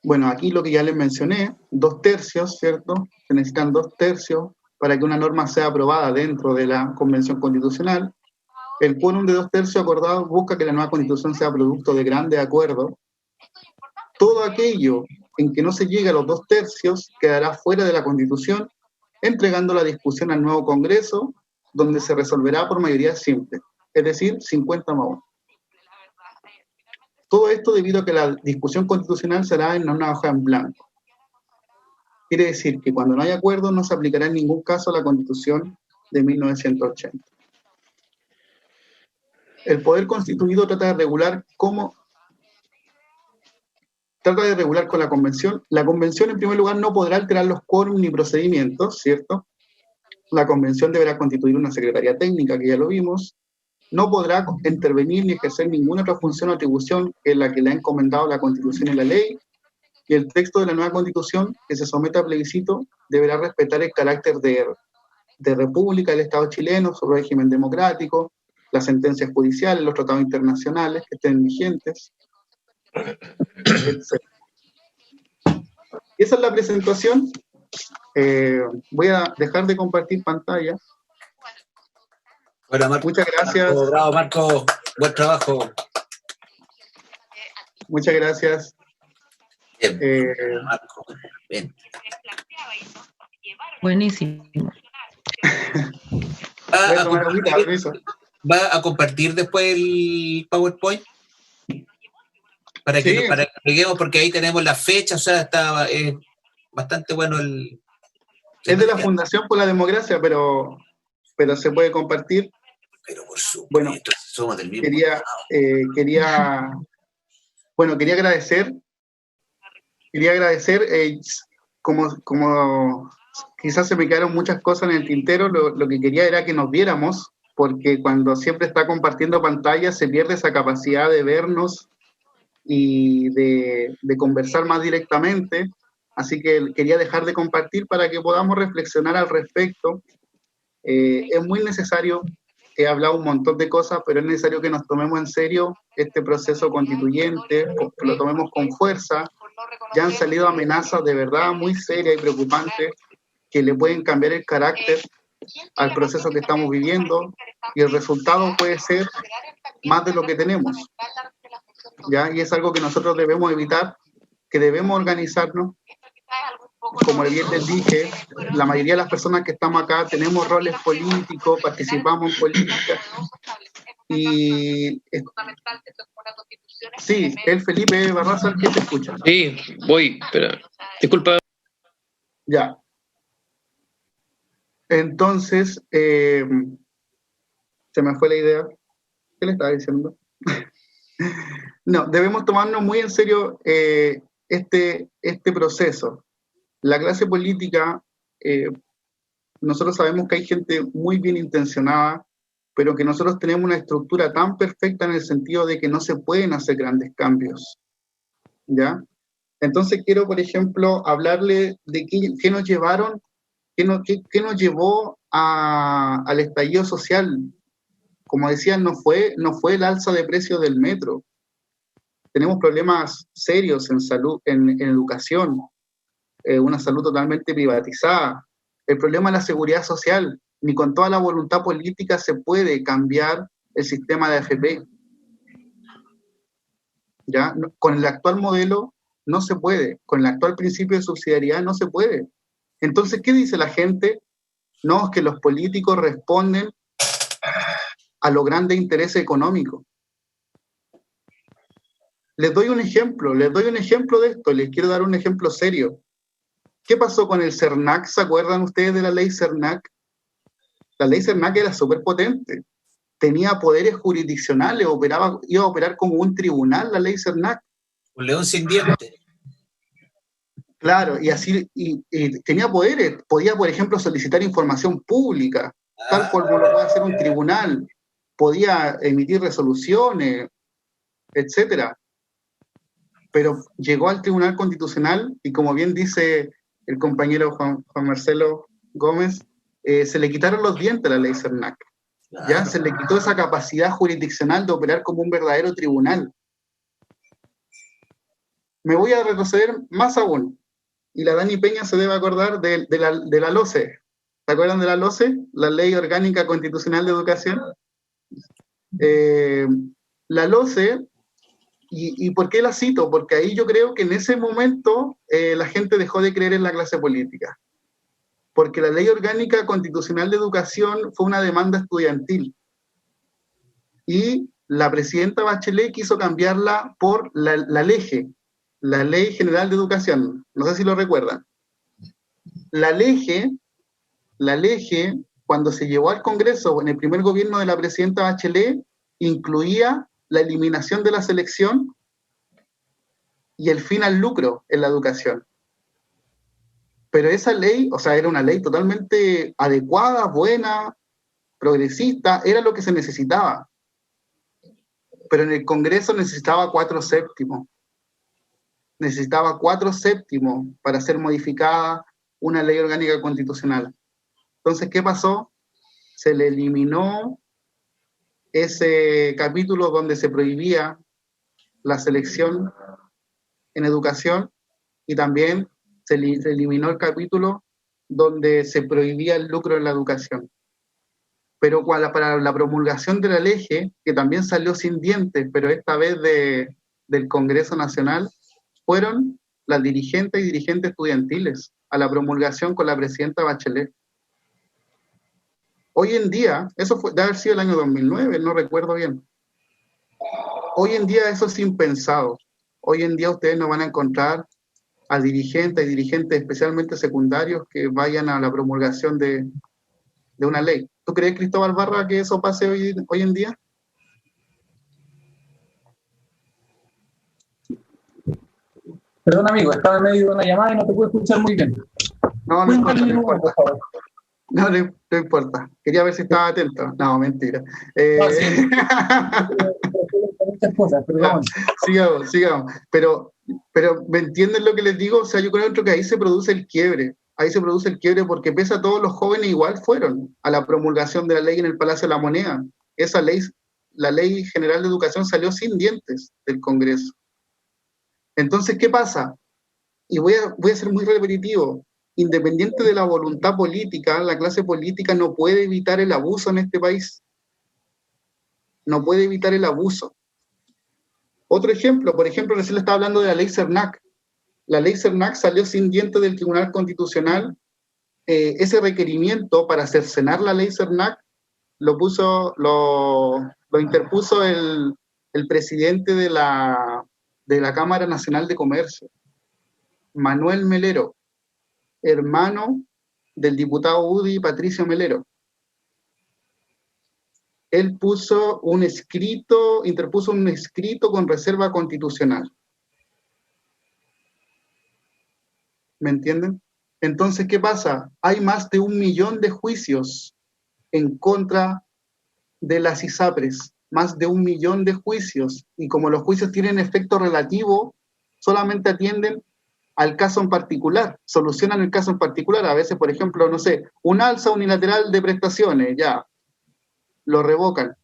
Bueno, aquí lo que ya les mencioné, 2/3, ¿cierto? Se necesitan 2/3 para que una norma sea aprobada dentro de la Convención Constitucional. El quórum de 2/3 acordado busca que la nueva Constitución sea producto de grandes acuerdos. Todo aquello en que no se llegue a los 2/3 quedará fuera de la Constitución, entregando la discusión al nuevo Congreso, donde se resolverá por mayoría simple, es decir, 50-1. Todo esto debido a que la discusión constitucional será en una hoja en blanco. Quiere decir que cuando no hay acuerdo no se aplicará en ningún caso la Constitución de 1980. El poder constituido trata de regular con la Convención. La Convención, en primer lugar, no podrá alterar los quórum ni procedimientos, ¿cierto? La Convención deberá constituir una secretaría técnica, que ya lo vimos. No podrá intervenir ni ejercer ninguna otra función o atribución que la que le ha encomendado la Constitución y la ley. Y el texto de la nueva Constitución, que se someta a plebiscito, deberá respetar el carácter de república del Estado chileno, su régimen democrático, las sentencias judiciales, los tratados internacionales que estén vigentes, etc. Y esa es la presentación. Voy a dejar de compartir pantalla. Bueno, Marco, muchas gracias. Bravo, Marco. Buen trabajo. Muchas gracias. Bien, Marco. Bien. Buenísimo. ¿Va a compartir después el PowerPoint? Para que expliquemos, porque ahí tenemos la fecha, o sea, está bastante bueno el... Es de la Fundación por la Democracia, pero se puede compartir. Pero por supuesto, bueno, somos del mismo. Quería agradecer, como quizás se me quedaron muchas cosas en el tintero, lo que quería era que nos viéramos, porque cuando siempre está compartiendo pantalla se pierde esa capacidad de vernos y de conversar más directamente, así que quería dejar de compartir para que podamos reflexionar al respecto. Es muy necesario, he hablado un montón de cosas, pero es necesario que nos tomemos en serio este proceso constituyente, que lo tomemos con fuerza. Ya han salido amenazas de verdad muy serias y preocupantes que le pueden cambiar el carácter al proceso que estamos viviendo, y el resultado puede ser más de lo que tenemos, ¿ya? Y es algo que nosotros debemos evitar, que debemos organizarnos. Como bien les dije, la mayoría de las personas que estamos acá tenemos roles políticos, participamos en política, y sí, el Felipe Barraza, ¿quién te escucha? Sí, voy, espera. Disculpa. Ya. Entonces, se me fue la idea. ¿Qué le estaba diciendo? No, debemos tomarnos muy en serio este proceso. La clase política, nosotros sabemos que hay gente muy bien intencionada, pero que nosotros tenemos una estructura tan perfecta en el sentido de que no se pueden hacer grandes cambios, ¿ya? Entonces quiero, por ejemplo, hablarle de qué nos llevaron, qué nos llevó al estallido social. Como decían, no fue el alza de precios del metro. Tenemos problemas serios en salud, en educación, una salud totalmente privatizada. El problema de la seguridad social, ni con toda la voluntad política se puede cambiar el sistema de AFP. ¿Ya? Con el actual modelo no se puede, con el actual principio de subsidiariedad no se puede. Entonces, ¿qué dice la gente? No, es que los políticos responden a los grandes intereses económicos. Les doy un ejemplo de esto, les quiero dar un ejemplo serio. ¿Qué pasó con el CERNAC? ¿Se acuerdan ustedes de la ley CERNAC? La ley CERNAC era súper potente, tenía poderes jurisdiccionales, iba a operar como un tribunal la ley CERNAC. Un león sin dientes. Claro, y tenía poderes, podía, por ejemplo, solicitar información pública, tal como lo puede hacer un tribunal, podía emitir resoluciones, etcétera. Pero llegó al Tribunal Constitucional y, como bien dice el compañero Juan Marcelo Gómez, se le quitaron los dientes a la ley CERNAC. Ya se le quitó esa capacidad jurisdiccional de operar como un verdadero tribunal. Me voy a retroceder más aún, y la Dani Peña se debe acordar de la LOCE. ¿Se acuerdan de la LOCE? La Ley Orgánica Constitucional de Educación. La LOCE, ¿y por qué la cito? Porque ahí yo creo que en ese momento la gente dejó de creer en la clase política. Porque la Ley Orgánica Constitucional de Educación fue una demanda estudiantil. Y la presidenta Bachelet quiso cambiarla por la LEGE, la Ley General de Educación. No sé si lo recuerdan. La LEGE, cuando se llevó al Congreso en el primer gobierno de la presidenta Bachelet, incluía la eliminación de la selección y el fin al lucro en la educación. Pero esa ley, o sea, era una ley totalmente adecuada, buena, progresista, era lo que se necesitaba. Pero en el Congreso necesitaba 4/7. Necesitaba 4/7 para ser modificada una ley orgánica constitucional. Entonces, ¿qué pasó? Se le eliminó ese capítulo donde se prohibía la selección en educación y también se eliminó el capítulo donde se prohibía el lucro en la educación. Pero para la promulgación de la ley, que también salió sin dientes, pero esta vez del Congreso Nacional, fueron las dirigentes y dirigentes estudiantiles a la promulgación con la presidenta Bachelet. Hoy en día, eso debe haber sido el año 2009, no recuerdo bien. Hoy en día eso es impensado. Hoy en día ustedes no van a encontrar a dirigentes y dirigentes especialmente secundarios que vayan a la promulgación de una ley. ¿Tú crees, Cristóbal Barra, que eso pase hoy en día? Perdón, amigo, estaba en medio de una llamada y no te puedo escuchar muy bien. No importa. No importa. Quería ver si estaba atento. No, mentira. Muchas cosas, perdón. Sigamos. Pero ¿me entienden lo que les digo? O sea, yo creo que ahí se produce el quiebre. Ahí se produce el quiebre porque pese a todos los jóvenes igual fueron a la promulgación de la ley en el Palacio de la Moneda. Esa ley, la Ley General de Educación, salió sin dientes del Congreso. Entonces, ¿qué pasa? Y voy a ser muy repetitivo. Independiente de la voluntad política, la clase política no puede evitar el abuso en este país. No puede evitar el abuso. Otro ejemplo, por ejemplo, recién le estaba hablando de la ley CERNAC. La ley CERNAC salió sin dientes del Tribunal Constitucional. Ese requerimiento para cercenar la ley CERNAC lo interpuso el presidente de la Cámara Nacional de Comercio, Manuel Melero, hermano del diputado UDI Patricio Melero. él interpuso un escrito con reserva constitucional. ¿Me entienden? Entonces, ¿qué pasa? Hay más de 1 millón de juicios en contra de las ISAPRES, más de 1 millón de juicios, y como los juicios tienen efecto relativo, solamente atienden al caso en particular, solucionan el caso en particular. A veces, por ejemplo, no sé, un alza unilateral de prestaciones, ya, lo revocan,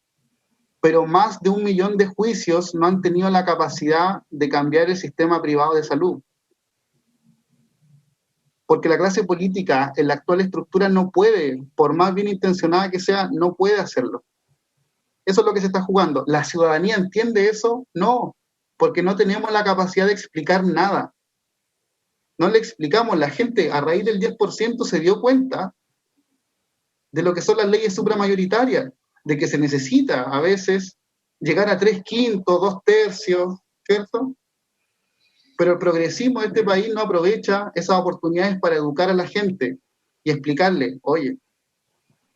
pero más de 1 millón de juicios no han tenido la capacidad de cambiar el sistema privado de salud. Porque la clase política en la actual estructura no puede, por más bien intencionada que sea, no puede hacerlo. Eso es lo que se está jugando. ¿La ciudadanía entiende eso? No, porque no tenemos la capacidad de explicar nada. No le explicamos. La gente, a raíz del 10%, se dio cuenta de lo que son las leyes supramayoritarias, de que se necesita a veces llegar a 3/5, 2/3, ¿cierto? Pero el progresismo de este país no aprovecha esas oportunidades para educar a la gente y explicarle, oye,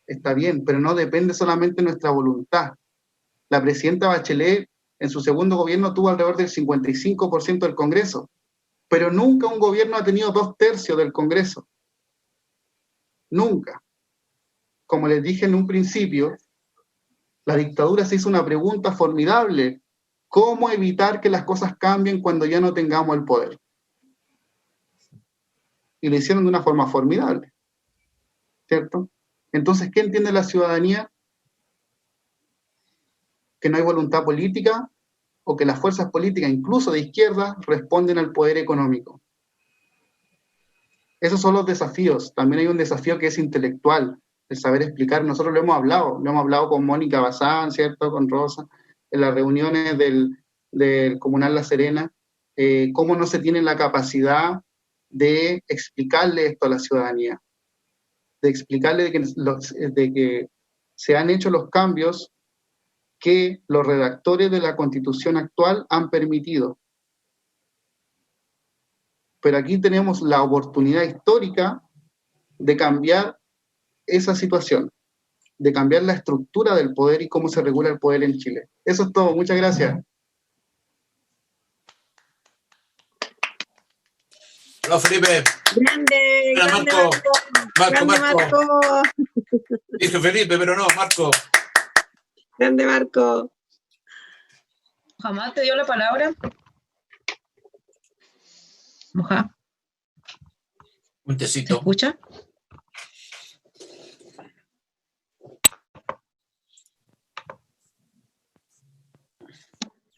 está bien, pero no depende solamente de nuestra voluntad. La presidenta Bachelet en su segundo gobierno tuvo alrededor del 55% del Congreso, pero nunca un gobierno ha tenido 2/3 del Congreso. Nunca. Como les dije en un principio, la dictadura se hizo una pregunta formidable: ¿cómo evitar que las cosas cambien cuando ya no tengamos el poder? Y lo hicieron de una forma formidable, ¿cierto? Entonces, ¿qué entiende la ciudadanía? Que no hay voluntad política, o que las fuerzas políticas, incluso de izquierda, responden al poder económico. Esos son los desafíos. También hay un desafío que es intelectual, el saber explicar. Nosotros lo hemos hablado con Mónica Bazán, ¿cierto? Con Rosa, en las reuniones del Comunal La Serena, cómo no se tiene la capacidad de explicarle esto a la ciudadanía, de explicarle de que se han hecho los cambios que los redactores de la Constitución actual han permitido. Pero aquí tenemos la oportunidad histórica de cambiar esa situación, de cambiar la estructura del poder y cómo se regula el poder en Chile. Eso es todo. Muchas gracias. Hola, Felipe. Grande, Hola, grande Marco. Dije Felipe, pero no, Marco. Grande Marco. Jamás te dio la palabra. Moja. Un tecito. ¿Se escucha?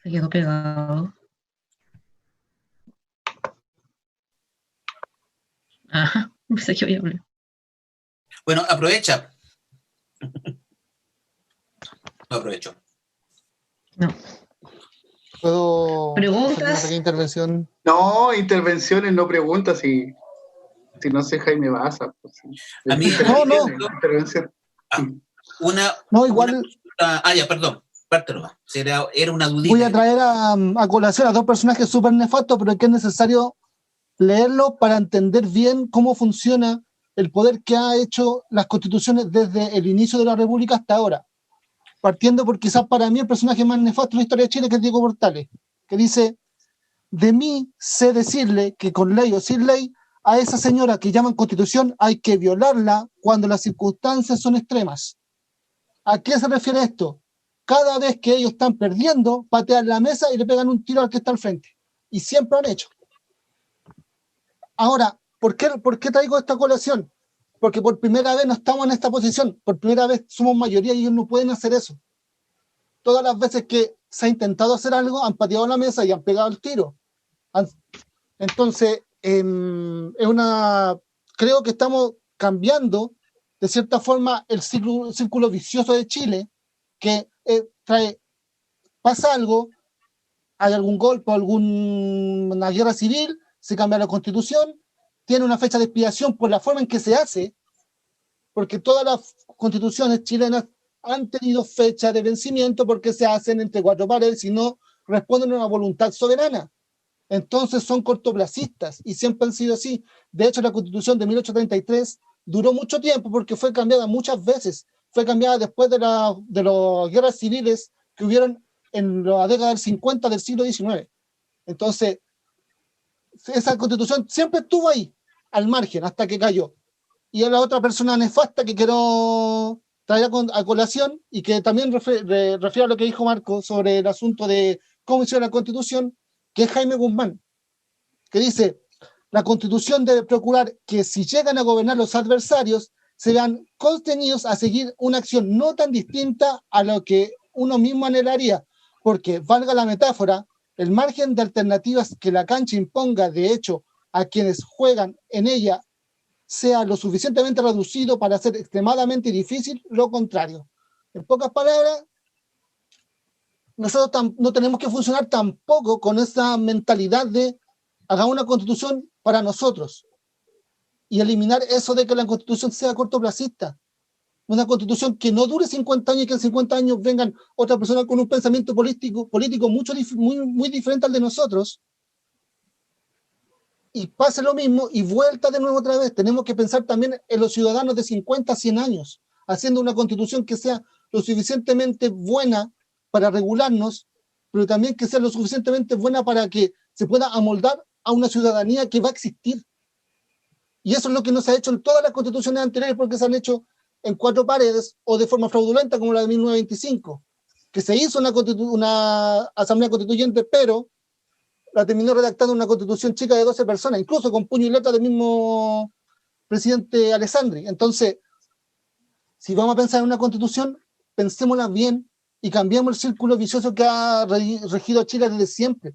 Se quedó pegado. Ajá, no sé qué voy a hablar. Bueno, aprovecha. No aprovecho. No. ¿Puedo ¿Preguntas? hacer una pequeña intervención? No, intervenciones, no preguntas. Si no sé, Jaime Baza. Pues, a mí, no. Intervención. No, igual. Ya, perdón. Pártelo. Era una dudita. Voy a traer a colación a dos personajes súper nefastos, pero que es necesario leerlo para entender bien cómo funciona el poder que ha hecho las constituciones desde el inicio de la República hasta ahora. Partiendo por quizás para mí el personaje más nefasto de la historia de Chile, que es Diego Portales, que dice: de mí sé decirle que con ley o sin ley, a esa señora que llaman constitución hay que violarla cuando las circunstancias son extremas. ¿A qué se refiere esto? Cada vez que ellos están perdiendo, patean la mesa y le pegan un tiro al que está al frente. Y siempre han hecho. Ahora, ¿por qué traigo esta colación? Porque por primera vez no estamos en esta posición. Por primera vez somos mayoría y ellos no pueden hacer eso. Todas las veces que se ha intentado hacer algo, han pateado la mesa y han pegado el tiro. Entonces, creo que estamos cambiando, de cierta forma, el círculo vicioso de Chile, que pasa algo, hay algún golpe, alguna guerra civil, se cambia la constitución, tiene una fecha de expiración por la forma en que se hace, porque todas las constituciones chilenas han tenido fecha de vencimiento porque se hacen entre cuatro paredes y no responden a una voluntad soberana. Entonces son cortoplacistas y siempre han sido así. De hecho, la constitución de 1833 duró mucho tiempo porque fue cambiada muchas veces fue cambiada después de las guerras civiles que hubieron en la década del 50 del siglo XIX. Entonces, esa constitución siempre estuvo ahí, al margen, hasta que cayó. Y a la otra persona nefasta que quiero traer a colación, y que también refiere a lo que dijo Marco sobre el asunto de cómo hicieron la constitución, que es Jaime Guzmán, que dice: la constitución debe procurar que si llegan a gobernar los adversarios, se vean constreñidos a seguir una acción no tan distinta a lo que uno mismo anhelaría, porque, valga la metáfora, el margen de alternativas que la cancha imponga, de hecho, a quienes juegan en ella, sea lo suficientemente reducido para hacer extremadamente difícil lo contrario. En pocas palabras, nosotros no tenemos que funcionar tampoco con esa mentalidad de haga una constitución para nosotros y eliminar eso de que la constitución sea cortoplacista. Una constitución que no dure 50 años y que en 50 años vengan otras personas con un pensamiento político muy diferente al de nosotros y pase lo mismo y vuelta de nuevo otra vez. Tenemos que pensar también en los ciudadanos de 50 a 100 años, haciendo una constitución que sea lo suficientemente buena para regularnos, pero también que sea lo suficientemente buena para que se pueda amoldar a una ciudadanía que va a existir. Y eso es lo que no se ha hecho en todas las constituciones anteriores, porque se han hecho en 4 paredes o de forma fraudulenta, como la de 1925, que se hizo una asamblea constituyente, pero la terminó redactando una constitución chica de 12 personas, incluso con puño y letra del mismo presidente Alessandri. Entonces, si vamos a pensar en una constitución, pensémosla bien y cambiamos el círculo vicioso que ha regido a Chile desde siempre.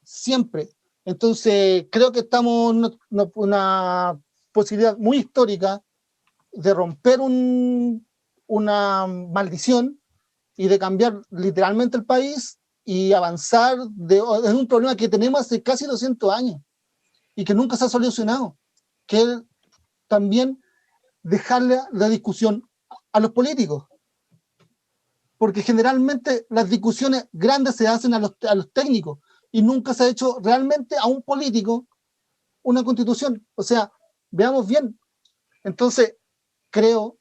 Siempre. Entonces, creo que estamos en una posibilidad muy histórica de romper una maldición y de cambiar literalmente el país y avanzar en un problema que tenemos hace casi 200 años y que nunca se ha solucionado, que es también dejarle la discusión a los políticos, porque generalmente las discusiones grandes se hacen a los técnicos y nunca se ha hecho realmente a un político una constitución. O sea, veamos bien. Entonces, creo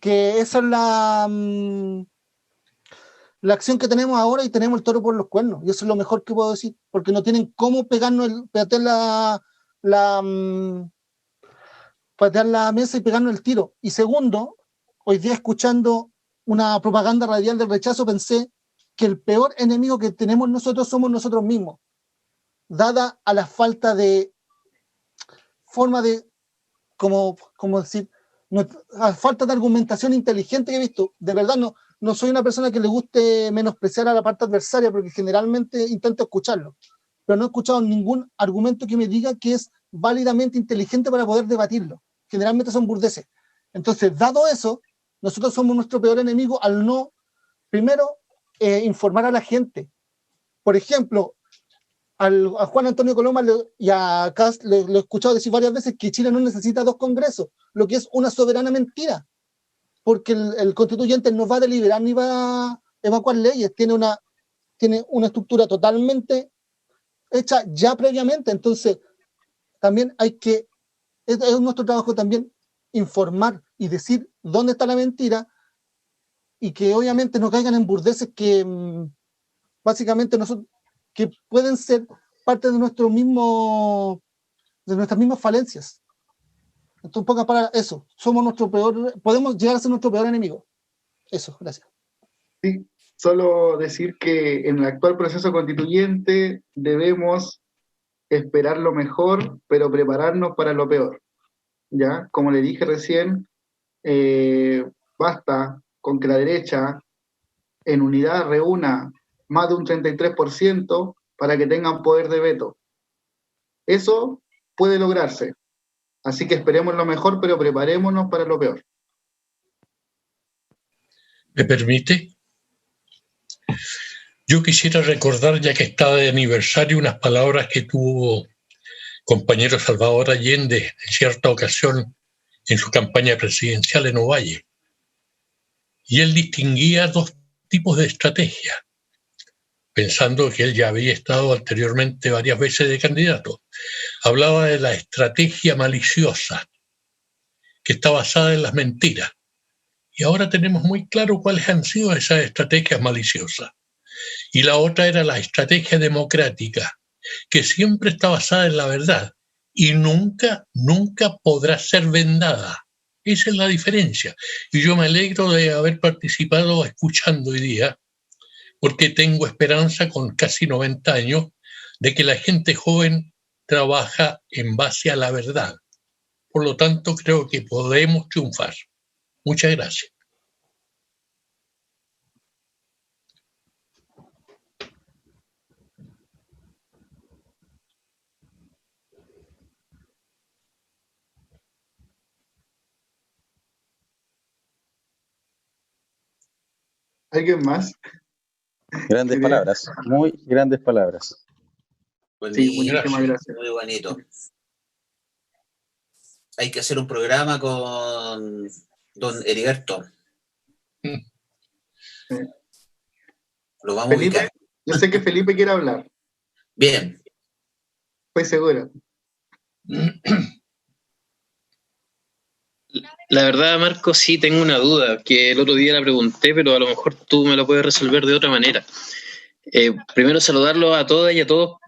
que esa es la acción que tenemos ahora, y tenemos el toro por los cuernos, y eso es lo mejor que puedo decir, porque no tienen cómo patear la mesa y pegarnos el tiro. Y segundo, hoy día escuchando una propaganda radial del rechazo, pensé que el peor enemigo que tenemos nosotros somos nosotros mismos, dada a la falta de forma de, como decir, a falta de argumentación inteligente que he visto. De verdad, no soy una persona que le guste menospreciar a la parte adversaria, porque generalmente intento escucharlo, pero no he escuchado ningún argumento que me diga que es válidamente inteligente para poder debatirlo. Generalmente son burdeces. Entonces, dado eso, nosotros somos nuestro peor enemigo al no, primero, informar a la gente. Por ejemplo, a Juan Antonio Coloma y a Kast lo he escuchado decir varias veces que Chile no necesita 2 congresos, lo que es una soberana mentira, porque el constituyente no va a deliberar ni va a evacuar leyes, tiene una estructura totalmente hecha ya previamente. Entonces, también es nuestro trabajo también informar y decir dónde está la mentira, y que obviamente no caigan en burdeces que básicamente que pueden ser parte de nuestras mismas falencias. Entonces, pocas palabras, eso, podemos llegar a ser nuestro peor enemigo. Eso, gracias. Sí, solo decir que en el actual proceso constituyente debemos esperar lo mejor, pero prepararnos para lo peor. ¿Ya? Como le dije recién, basta con que la derecha en unidad reúna más de un 33% para que tengan poder de veto. Eso puede lograrse. Así que esperemos lo mejor, pero preparémonos para lo peor. ¿Me permite? Yo quisiera recordar, ya que está de aniversario, unas palabras que tuvo compañero Salvador Allende en cierta ocasión en su campaña presidencial en Ovalle. Y él distinguía 2 tipos de estrategia, pensando que él ya había estado anteriormente varias veces de candidato. Hablaba de la estrategia maliciosa, que está basada en las mentiras, Y ahora tenemos muy claro cuáles han sido esas estrategias maliciosas. Y la otra era la estrategia democrática, que siempre está basada en la verdad y nunca podrá ser vendada. Esa es la diferencia. Y yo me alegro de haber participado escuchando hoy día, porque tengo esperanza con casi 90 años de que la gente joven trabaja en base a la verdad. Por lo tanto, creo que podemos triunfar. Muchas gracias. ¿Alguien más? Grandes palabras, muy grandes palabras. Sí, muchísimas gracias. Muy bonito. Hay que hacer un programa con don Heriberto. Lo vamos Felipe, a ubicar. yo sé que Felipe quiere hablar. Bien. Estoy seguro. La verdad, Marco, sí tengo una duda, que el otro día la pregunté, pero a lo mejor tú me lo puedes resolver de otra manera. Primero, saludarlo a todas y a todos.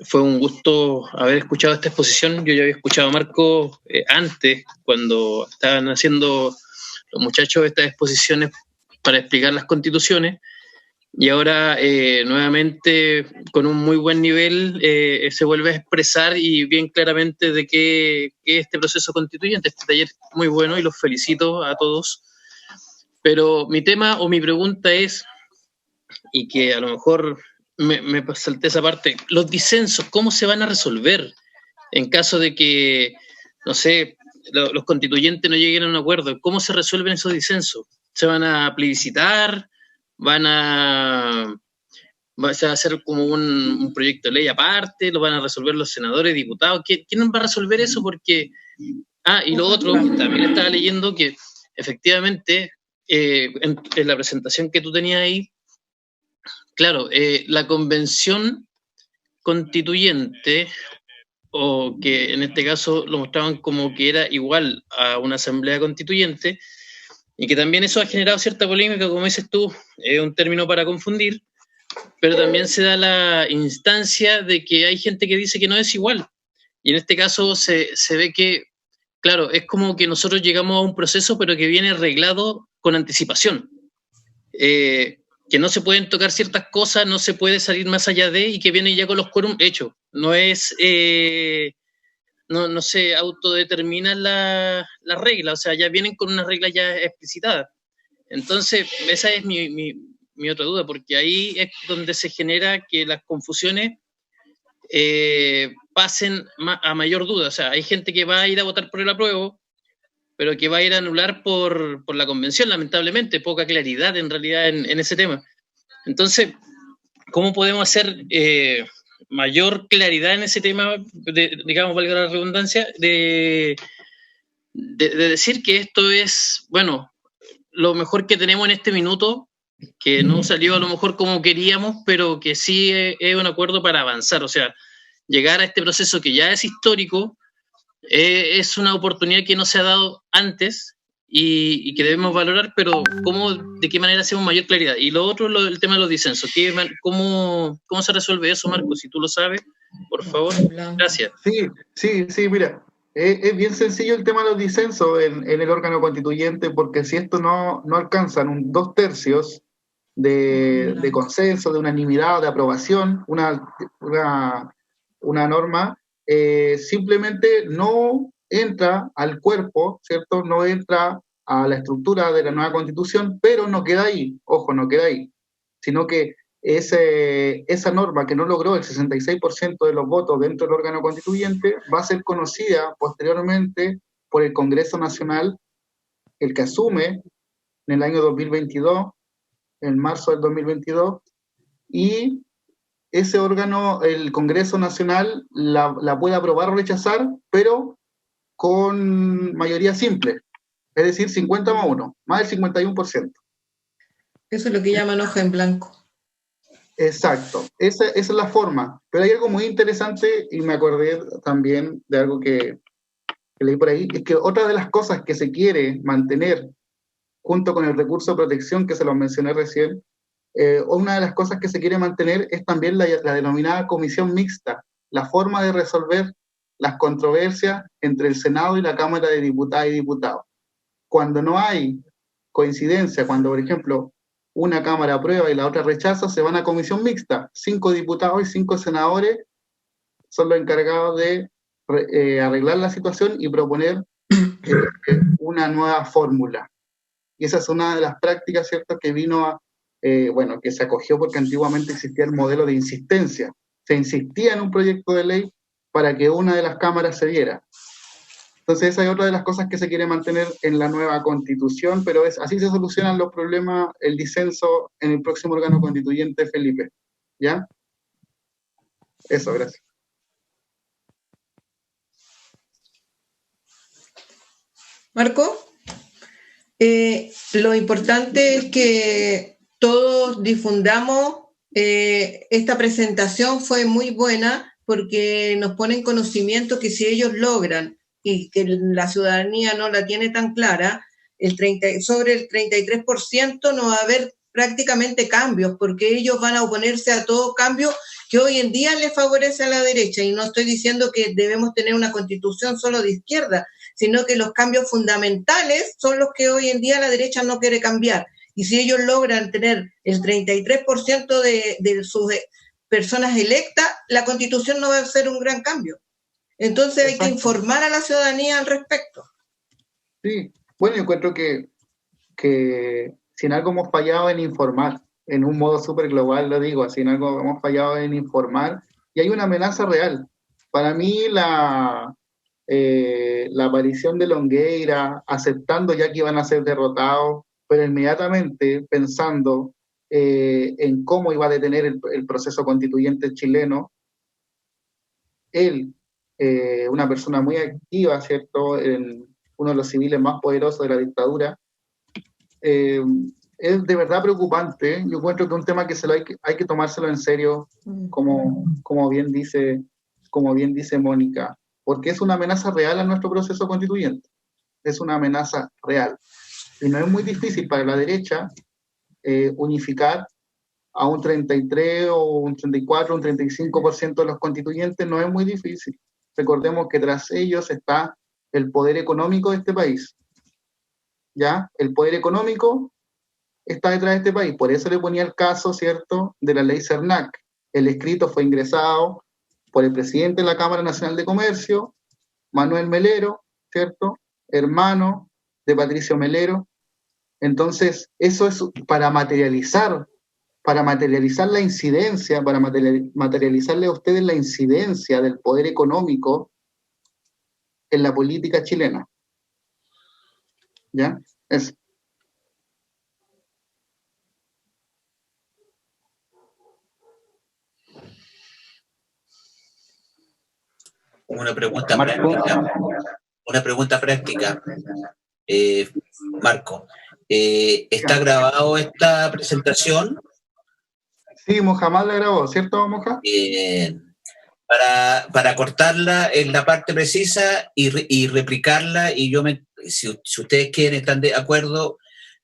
Fue un gusto haber escuchado esta exposición. Yo ya había escuchado a Marco antes, cuando estaban haciendo los muchachos estas exposiciones para explicar las constituciones, y ahora nuevamente con un muy buen nivel se vuelve a expresar y bien claramente de qué es este proceso constituyente. Este taller es muy bueno y los felicito a todos. Pero mi tema o mi pregunta es, y que a lo mejor me salté esa parte, los disensos, ¿cómo se van a resolver en caso de que, no sé, los constituyentes no lleguen a un acuerdo? ¿Cómo se resuelven esos disensos? ¿Se van a plebiscitar? ¿Va a hacer como un proyecto de ley aparte? ¿Lo van a resolver los senadores, diputados? ¿Quién va a resolver eso? Porque, y lo otro, también estaba leyendo que efectivamente en la presentación que tú tenías ahí, claro, la convención constituyente, o que en este caso lo mostraban como que era igual a una asamblea constituyente, y que también eso ha generado cierta polémica, como dices tú, es un término para confundir, pero también se da la instancia de que hay gente que dice que no es igual. Y en este caso se ve que, claro, es como que nosotros llegamos a un proceso, pero que viene arreglado con anticipación. Que no se pueden tocar ciertas cosas, no se puede salir más allá de, y que viene ya con los quórum hechos. No es... No se autodeterminan las reglas, o sea, ya vienen con unas reglas ya explicitadas. Entonces, esa es mi otra duda, porque ahí es donde se genera que las confusiones pasen a mayor duda. O sea, hay gente que va a ir a votar por el apruebo, pero que va a ir a anular por la convención, lamentablemente, poca claridad en realidad en ese tema. Entonces, ¿cómo podemos hacer mayor claridad en ese tema, digamos, valga la redundancia, de decir que esto es, bueno, lo mejor que tenemos en este minuto, que no salió a lo mejor como queríamos, pero que sí es un acuerdo para avanzar? O sea, llegar a este proceso que ya es histórico, es una oportunidad que no se ha dado antes y que debemos valorar, pero ¿de qué manera hacemos mayor claridad? Y lo otro, el tema de los disensos. ¿Cómo se resuelve eso, Marco? Si tú lo sabes, por favor. Gracias. Sí, mira, es bien sencillo el tema de los disensos en el órgano constituyente, porque si esto no alcanzan un 2/3 de consenso, de unanimidad, de aprobación, una norma, simplemente no entra al cuerpo, ¿cierto? No entra a la estructura de la nueva constitución, pero no queda ahí, ojo, no queda ahí, sino que esa norma que no logró el 66% de los votos dentro del órgano constituyente va a ser conocida posteriormente por el Congreso Nacional, el que asume en el año 2022, en marzo del 2022, y ese órgano, el Congreso Nacional, la puede aprobar o rechazar, pero con mayoría simple, es decir, 50-1, más del 51%. Eso es lo que llaman hoja en blanco. Exacto, esa es la forma. Pero hay algo muy interesante, y me acordé también de algo que leí por ahí, es que otra de las cosas que se quiere mantener junto con el recurso de protección que se los mencioné recién, una de las cosas que se quiere mantener es también la denominada comisión mixta, la forma de resolver las controversias entre el Senado y la Cámara de Diputadas y Diputados. Cuando no hay coincidencia, cuando, por ejemplo, una Cámara aprueba y la otra rechaza, se van a comisión mixta. 5 diputados y 5 senadores son los encargados de arreglar la situación y proponer una nueva fórmula. Y esa es una de las prácticas, ¿cierto?, que vino a, que se acogió porque antiguamente existía el modelo de insistencia. Se insistía en un proyecto de ley para que una de las cámaras se diera. Entonces esa es otra de las cosas que se quiere mantener en la nueva constitución, pero así se solucionan los problemas, el disenso en el próximo órgano constituyente, Felipe. ¿Ya? Eso, gracias. Marco, lo importante es que todos difundamos. Esta presentación fue muy buena porque nos pone en conocimiento que si ellos logran, y que la ciudadanía no la tiene tan clara, sobre el 33% no va a haber prácticamente cambios, porque ellos van a oponerse a todo cambio que hoy en día les favorece a la derecha, y no estoy diciendo que debemos tener una constitución solo de izquierda, sino que los cambios fundamentales son los que hoy en día la derecha no quiere cambiar, y si ellos logran tener el 33% de sus personas electas, la constitución no va a ser un gran cambio. Entonces hay que informar a la ciudadanía al respecto. Sí, bueno, yo encuentro que si en algo hemos fallado en informar, en un modo súper global lo digo, así en algo hemos fallado en informar, y hay una amenaza real. Para mí la aparición de Longueira, aceptando ya que iban a ser derrotados, pero inmediatamente pensando en cómo iba a detener el proceso constituyente chileno, él, una persona muy activa, ¿cierto?, en uno de los civiles más poderosos de la dictadura, es de verdad preocupante. Yo encuentro que es un tema que hay que tomárselo en serio, como bien dice Mónica, porque es una amenaza real a nuestro proceso constituyente, es una amenaza real, y no es muy difícil para la derecha unificar a un 33 o un 34, un 35% de los constituyentes, no es muy difícil. Recordemos que tras ellos está el poder económico de este país. ¿Ya? El poder económico está detrás de este país. Por eso le ponía el caso, ¿cierto?, de la ley Cernac. El escrito fue ingresado por el presidente de la Cámara Nacional de Comercio, Manuel Melero, ¿cierto?, hermano de Patricio Melero. Entonces, eso es para materializar la incidencia, para materializarle a ustedes la incidencia del poder económico en la política chilena. ¿Ya? Eso. Una pregunta práctica. Marco, ¿está grabado esta presentación? Sí, Mohamed la grabó, ¿cierto, Moja? Para cortarla en la parte precisa y replicarla, y si ustedes quieren, están de acuerdo,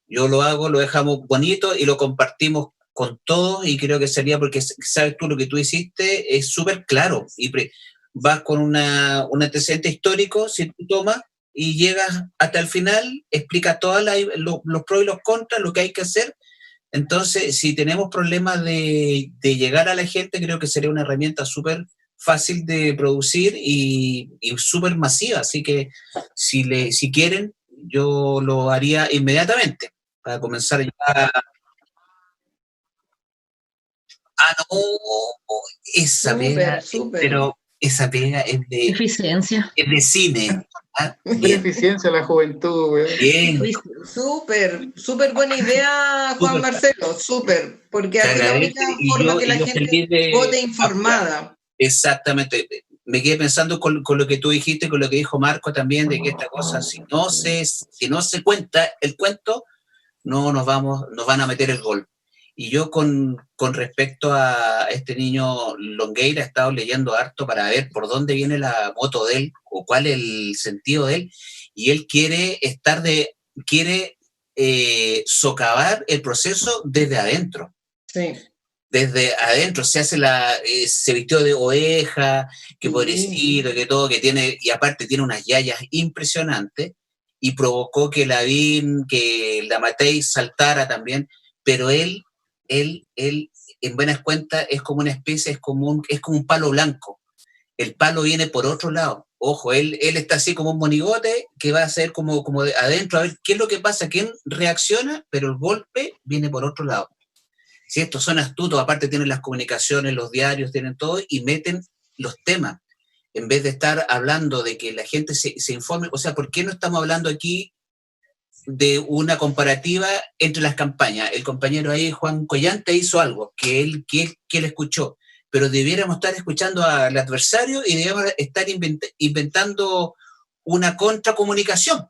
yo lo hago, lo dejamos bonito y lo compartimos con todos, y creo que sería, porque sabes tú, lo que tú hiciste es súper claro, y vas con un antecedente histórico, si tú tomas, y llegas hasta el final, explica todos los pros y los contras, lo que hay que hacer. Entonces, si tenemos problemas de llegar a la gente, creo que sería una herramienta súper fácil de producir y súper masiva. Así que si quieren, yo lo haría inmediatamente para comenzar ya. No, esa pega, pero esa pega es de eficiencia. Es de cine. De eficiencia la juventud, güey. Bien. Súper buena idea, Juan Marcelo, súper, porque así la única forma que la gente vote informada. Exactamente. Me quedé pensando con lo que tú dijiste, con lo que dijo Marco también, de que esta cosa, si no se cuenta el cuento, no nos van a meter el gol. Y yo con respecto a este niño Longueira he estado leyendo harto para ver por dónde viene la moto de él o cuál es el sentido de él, y él quiere socavar el proceso desde adentro. Sí. Desde adentro se vistió de oveja, que pobrecito, que todo, que tiene, y aparte tiene unas yayas impresionantes, y provocó que Lavín, que la Matei saltara también, pero él, en buenas cuentas, es como una especie, es como un palo blanco. El palo viene por otro lado. Ojo, él está así como un monigote que va a ser como de adentro, a ver qué es lo que pasa, quién reacciona, pero el golpe viene por otro lado. Si estos son astutos, aparte tienen las comunicaciones, los diarios, tienen todo, y meten los temas, en vez de estar hablando de que la gente se informe. O sea, ¿por qué no estamos hablando aquí de una comparativa entre las campañas? El compañero ahí, Juan Collante, hizo algo que él escuchó, pero debiéramos estar escuchando al adversario y debiéramos estar inventando una contracomunicación.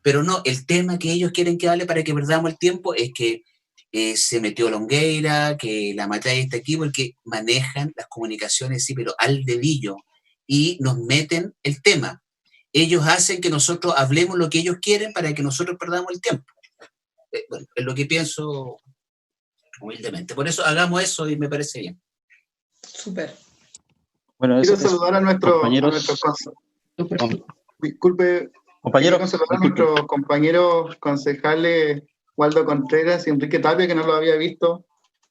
Pero no, el tema que ellos quieren que hable para que perdamos el tiempo es que se metió Longueira, que la Matei está aquí, porque manejan las comunicaciones, sí, pero al dedillo, y nos meten el tema. Ellos hacen que nosotros hablemos lo que ellos quieren para que nosotros perdamos el tiempo. Bueno, es lo que pienso humildemente. Por eso hagamos eso y me parece bien. Súper. Bueno, quiero saludar a nuestros compañeros concejales Waldo Contreras y Enrique Tapia, que no lo había visto.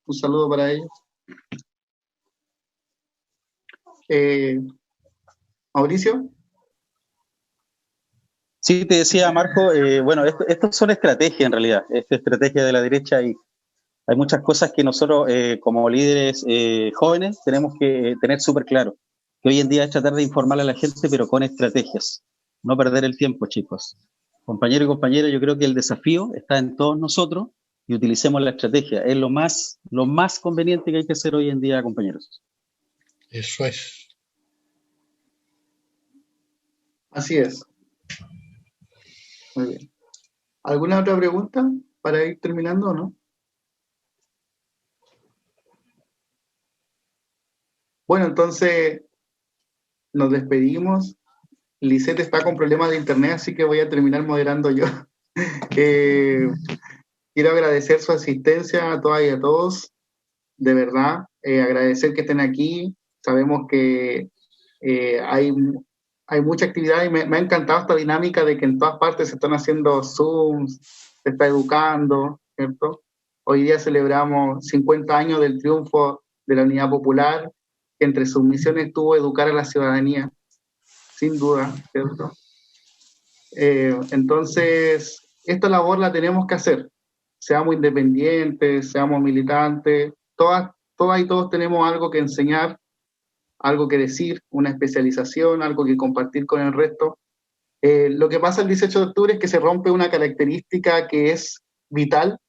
Un saludo para ellos. Mauricio. Sí, te decía, Marco, bueno, esto son estrategias en realidad, es estrategia de la derecha, y hay muchas cosas que nosotros como líderes jóvenes tenemos que tener súper claro, que hoy en día es tratar de informar a la gente, pero con estrategias, no perder el tiempo, chicos. Compañeros y compañeras, yo creo que el desafío está en todos nosotros y utilicemos la estrategia, es lo más conveniente que hay que hacer hoy en día, compañeros. Eso es. Así es. Muy bien. ¿Alguna otra pregunta para ir terminando o no? Bueno, entonces nos despedimos. Lisette está con problemas de internet, así que voy a terminar moderando yo. Quiero agradecer su asistencia a todas y a todos. De verdad, agradecer que estén aquí. Sabemos que hay mucha actividad y me ha encantado esta dinámica de que en todas partes se están haciendo Zooms, se está educando, ¿cierto? Hoy día celebramos 50 años del triunfo de la Unidad Popular, que entre sus misiones estuvo educar a la ciudadanía, sin duda, ¿cierto? Entonces, esta labor la tenemos que hacer, seamos independientes, seamos militantes, todas y todos tenemos algo que enseñar, algo que decir, una especialización, algo que compartir con el resto. Lo que pasa el 18 de octubre es que se rompe una característica que es vital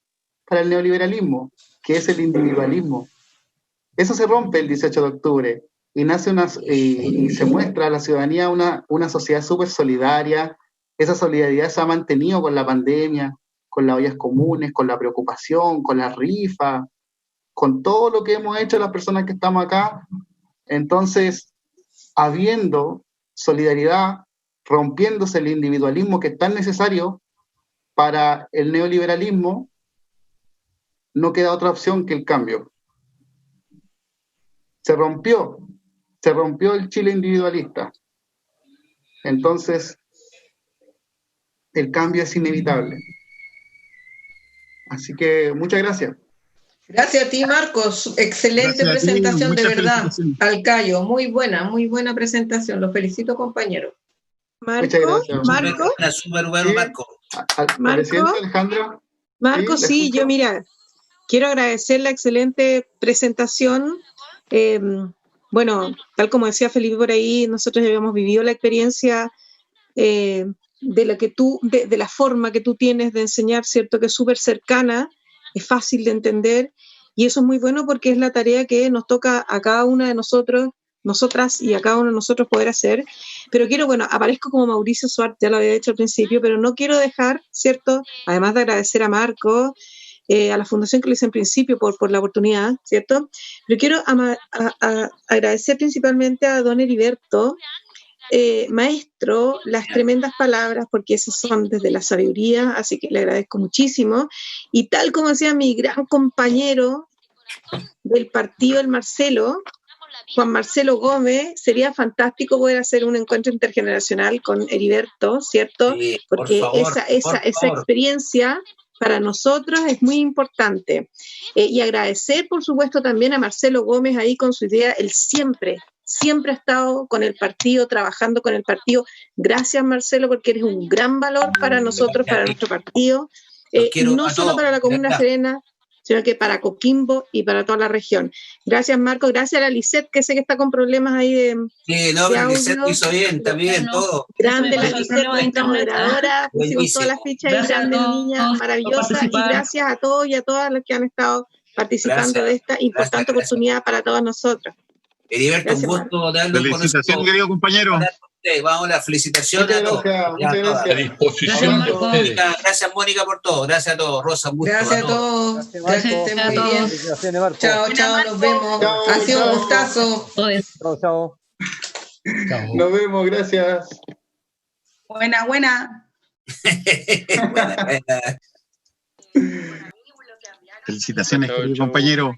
para el neoliberalismo, que es el individualismo. Eso se rompe el 18 de octubre y nace y se muestra a la ciudadanía una sociedad súper solidaria. Esa solidaridad se ha mantenido con la pandemia, con las ollas comunes, con la preocupación, con la rifa, con todo lo que hemos hecho las personas que estamos acá. Entonces, habiendo solidaridad, rompiéndose el individualismo que es tan necesario para el neoliberalismo, no queda otra opción que el cambio. Se rompió el Chile individualista. Entonces, el cambio es inevitable. Así que muchas gracias. Gracias a ti, Marcos. Excelente presentación, de verdad. Alcayo, muy buena presentación. Los felicito, compañero. Muchas gracias. Marco. Súper bueno, Marco. Presidente Alejandro. Marco, sí, yo mira, quiero agradecer la excelente presentación. Bueno, tal como decía Felipe por ahí, nosotros ya habíamos vivido la experiencia de la forma que tú tienes de enseñar, ¿cierto? Que es súper cercana, es fácil de entender, y eso es muy bueno porque es la tarea que nos toca a cada una de nosotros, nosotras y a cada uno de nosotros poder hacer. Pero quiero, bueno, aparezco como Mauricio Suárez, ya lo había dicho al principio, pero no quiero dejar, ¿cierto? Además de agradecer a Marco, a la fundación que le hice en principio por la oportunidad, ¿cierto? Pero quiero agradecer principalmente a don Heriberto, maestro las tremendas palabras, porque esas son desde la sabiduría, así que le agradezco muchísimo. Y tal como decía mi gran compañero del partido, el Marcelo, Juan Marcelo Gómez, sería fantástico poder hacer un encuentro intergeneracional con Heriberto, ¿cierto? Sí, porque por favor, esa experiencia para nosotros es muy importante. Y agradecer, por supuesto, también a Marcelo Gómez ahí con su idea. Él siempre ha estado con el partido, trabajando con el partido. Gracias, Marcelo, porque eres un gran valor para nosotros, para nuestro partido. No solo para la Comuna de Serena, sino que para Coquimbo y para toda la región. Gracias, Marco. Gracias a la Lisette, que sé que está con problemas ahí de Sí, no, pero Lisette hizo bien, está bien, todo. Grande la Lisette, nuestra moderadora, pusimos todas las fichas y grande niña, maravillosa. Y gracias a todos y a todas los que han estado participando de esta importante oportunidad para todos nosotros. Heriberto, un gusto darlo con nosotros. Felicitación, querido compañero. Vamos, la felicitación a todos. Muchas gracias. A disposición de ustedes. Gracias, Mónica, por todo. Gracias a todos. Rosa, un gusto. Gracias a todos. Gracias, estén muy bien. Chao, chao, nos vemos. Chao, Ha sido chao. un gustazo. Chao. Nos vemos, gracias. Buena. Felicitaciones, querido compañero.